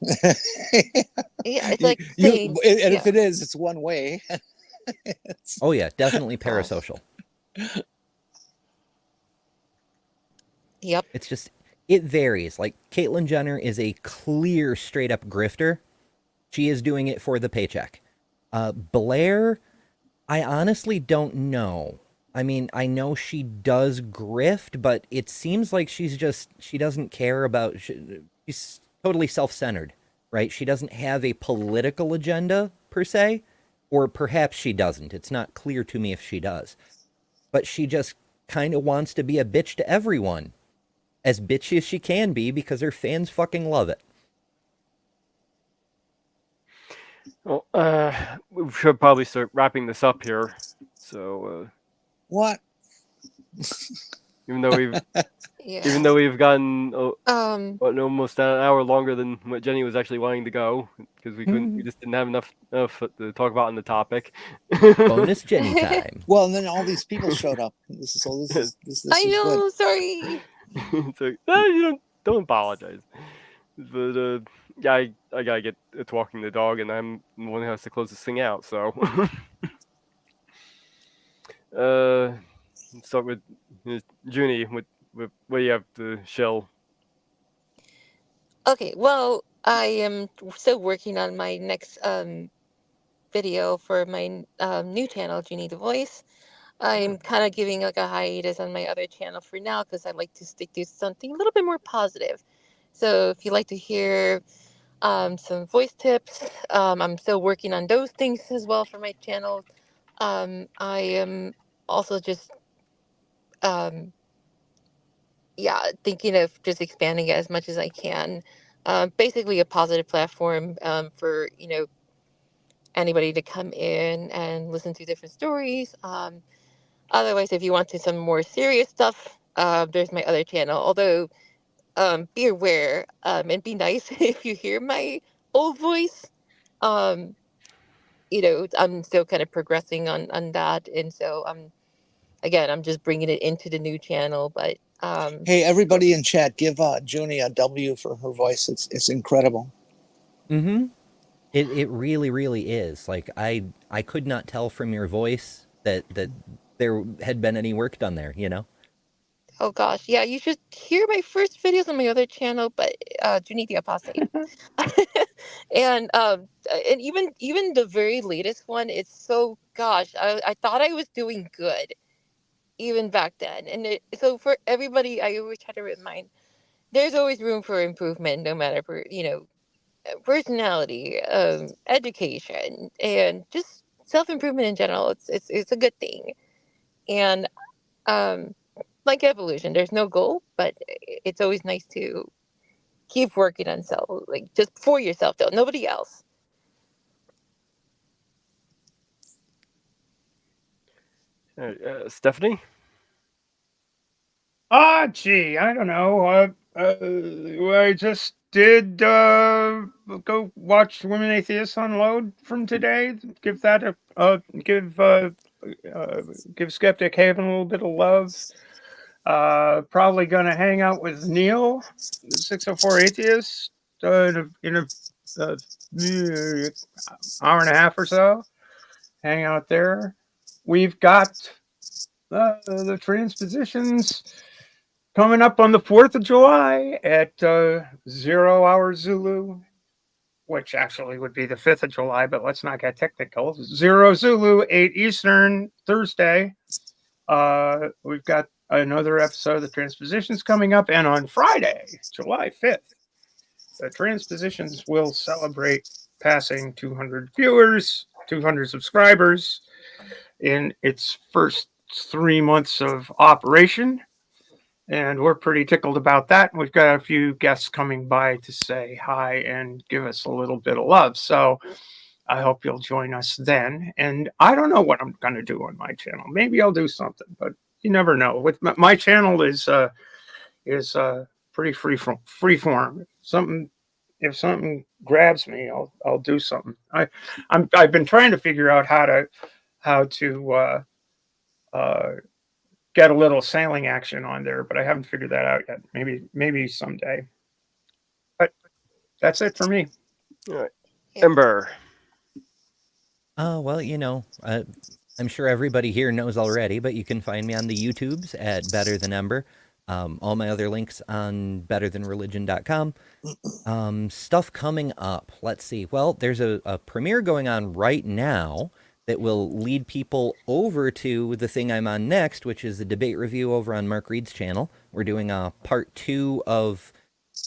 Yeah, it's you, like you, saying, and if yeah, it is, it's one way. It's, Oh yeah, definitely gosh, parasocial. yep, It's just it varies. Like Caitlyn Jenner is a clear, straight up grifter. She is doing it for the paycheck. Blair, I honestly don't know. I mean, I know she does grift, but it seems like she doesn't care about. She's totally self centered, right? She doesn't have a political agenda per se, or perhaps she doesn't. It's not clear to me if she does. But she just kind of wants to be a bitch to everyone, as bitchy as she can be because her fans fucking love it. Well, we should probably start wrapping this up here. So, what? even though we've yeah. even though we've gotten Um, almost an hour longer than what Jenny was actually wanting to go, because we just didn't have enough to talk about on the topic. Bonus Jenny time. Well, and then all these people showed up. This I is good. know. Sorry. So you don't apologize. But yeah, I gotta get to walking the dog, and I'm the one who has to close this thing out. So, let's start with Junie. What do you have to shell? Okay. Well, I am still working on my next video for my new channel, Junie the Voice. I'm kind of giving like a hiatus on my other channel for now because I like to stick to something a little bit more positive. So if you like to hear some voice tips, I'm still working on those things as well for my channel. I am also just um, yeah, thinking of just expanding it as much as I can. Basically, a positive platform for anybody to come in and listen to different stories. Otherwise, if you want to some more serious stuff, there's my other channel. Although, be aware and be nice if you hear my old voice. Um, I'm still kind of progressing on that, and so I'm just bringing it into the new channel. But Hey, everybody in chat, give Junie a W for her voice. It's incredible. Mm-hmm. It really, really is. Like I could not tell from your voice that there had been any work done there, you know? oh gosh, yeah, you should hear my first videos on my other channel. But Junie the Apostate. And even the very latest one, it's so gosh, I thought I was doing good even back then. And so for everybody, I always try to remind there's always room for improvement, no matter for personality, education, and just self improvement in general. It's a good thing. And um, like evolution, there's no goal, but it's always nice to keep working on self, like just for yourself though, nobody else. Stephanie? Gee, I don't know. I just did go watch Women Atheists Unload from today. Give that give Skeptic Haven a little bit of love. Probably gonna hang out with Neil, the 604 Atheist, in a hour and a half or so. Hang out there. We've got the transpositions coming up on the 4th of July at 0 hour Zulu, which actually would be the 5th of July, but let's not get technical. 0 Zulu, 8 Eastern, Thursday. We've got another episode of the transpositions coming up, and on Friday, July 5th, the transpositions will celebrate passing 200 viewers, 200 subscribers in its first 3 months of operation. And we're pretty tickled about that. We've got a few guests coming by to say hi and give us a little bit of love. So I hope you'll join us then. And I don't know what I'm going to do on my channel. Maybe I'll do something, but you never know. With my channel is pretty free form. If something grabs me, I'll do something. I've been trying to figure out how to get a little sailing action on there, but I haven't figured that out yet. Maybe someday. But that's it for me. All right. Ember. Well, I'm sure everybody here knows already, but you can find me on the YouTubes at Better Than Ember. All my other links on betterthanreligion.com. Stuff coming up. Let's see. Well, there's a premiere going on right now that will lead people over to the thing I'm on next, which is a debate review over on Mark Reed's channel. We're doing a part 2 of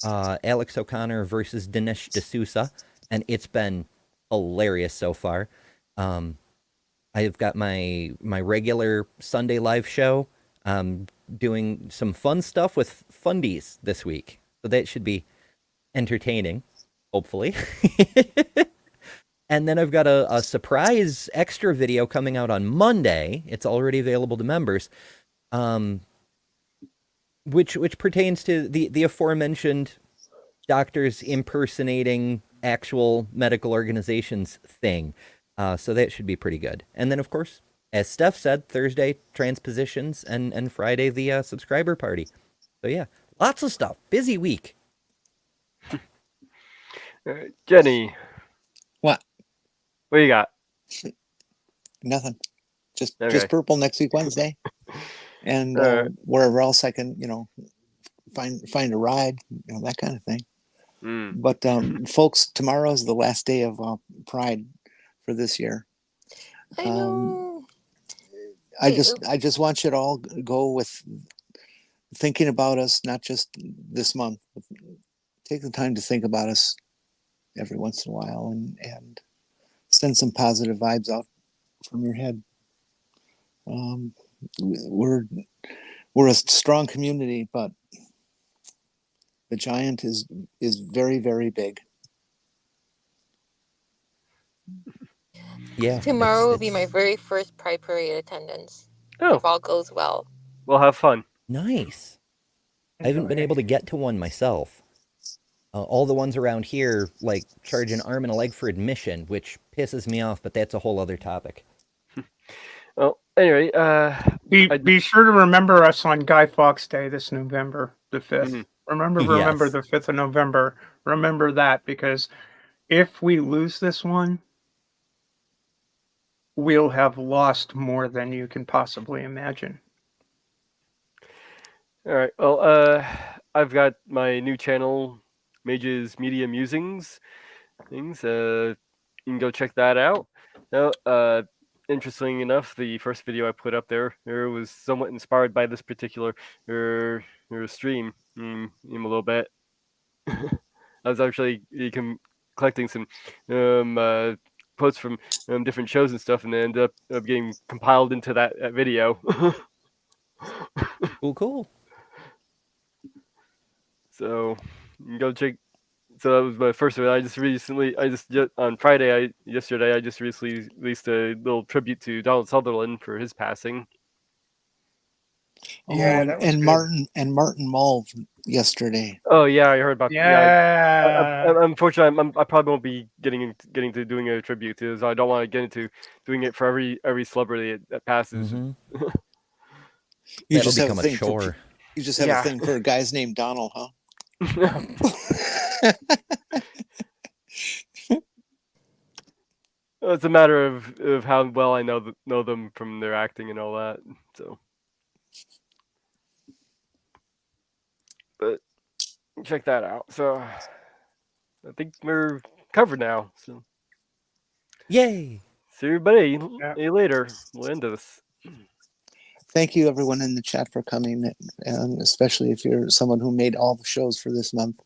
Alex O'Connor versus Dinesh D'Souza, and it's been hilarious so far. I've got my regular Sunday live show, doing some fun stuff with fundies this week, so that should be entertaining, hopefully. And then I've got a surprise extra video coming out on Monday. It's already available to members, which pertains to the aforementioned doctors impersonating actual medical organizations thing. So that should be pretty good. And then, of course, as Steph said, Thursday, transpositions, and Friday, the subscriber party. So yeah, lots of stuff. Busy week. Jenny. What? What you got? Nothing. Just Okay. purple next week Wednesday, and wherever else I can, find a ride, that kind of thing. But folks, tomorrow is the last day of Pride for this year. I know. I just want you to all go with thinking about us, not just this month. But take the time to think about us every once in a while, and send some positive vibes out from your head. We're a strong community, but the giant is very, very big. Yeah. Tomorrow will be my very first Pride Parade attendance. Oh, If all goes well. we'll have fun. Nice. I haven't been able to get to one myself. All the ones around here, charge an arm and a leg for admission, which pisses me off, but that's a whole other topic. Well, anyway, Be sure to remember us on Guy Fawkes Day this November, the 5th. Remember Yes. the 5th of November. Remember that, because if we lose this one, we'll have lost more than you can possibly imagine. all right. Well, I've got my new channel, Mage's Media Musings things. You can go check that out. Now, interestingly enough, the first video I put up there was somewhat inspired by this particular stream a little bit. I was actually collecting some quotes from different shows and stuff, and they ended up getting compiled into that video. Cool. So you can go check. So that was my first one. On Friday, yesterday, I just recently released a little tribute to Donald Sutherland for his passing. Yeah, Oh, that was and good. Martin Mull yesterday. Oh yeah, I heard about. Yeah. Unfortunately, I probably won't be getting to doing a tribute to this. I don't want to get into doing it for every celebrity that passes. Hmm. You That'll just have a become a thing for chore. you just have a Yeah. thing for guys named Donald, huh? It's a matter of how well I know them from their acting and all that. So, but check that out. So, I think we're covered now. So, Yay! see everybody Yeah. later. We'll end this. Thank you, everyone in the chat, for coming, and especially if you're someone who made all the shows for this month.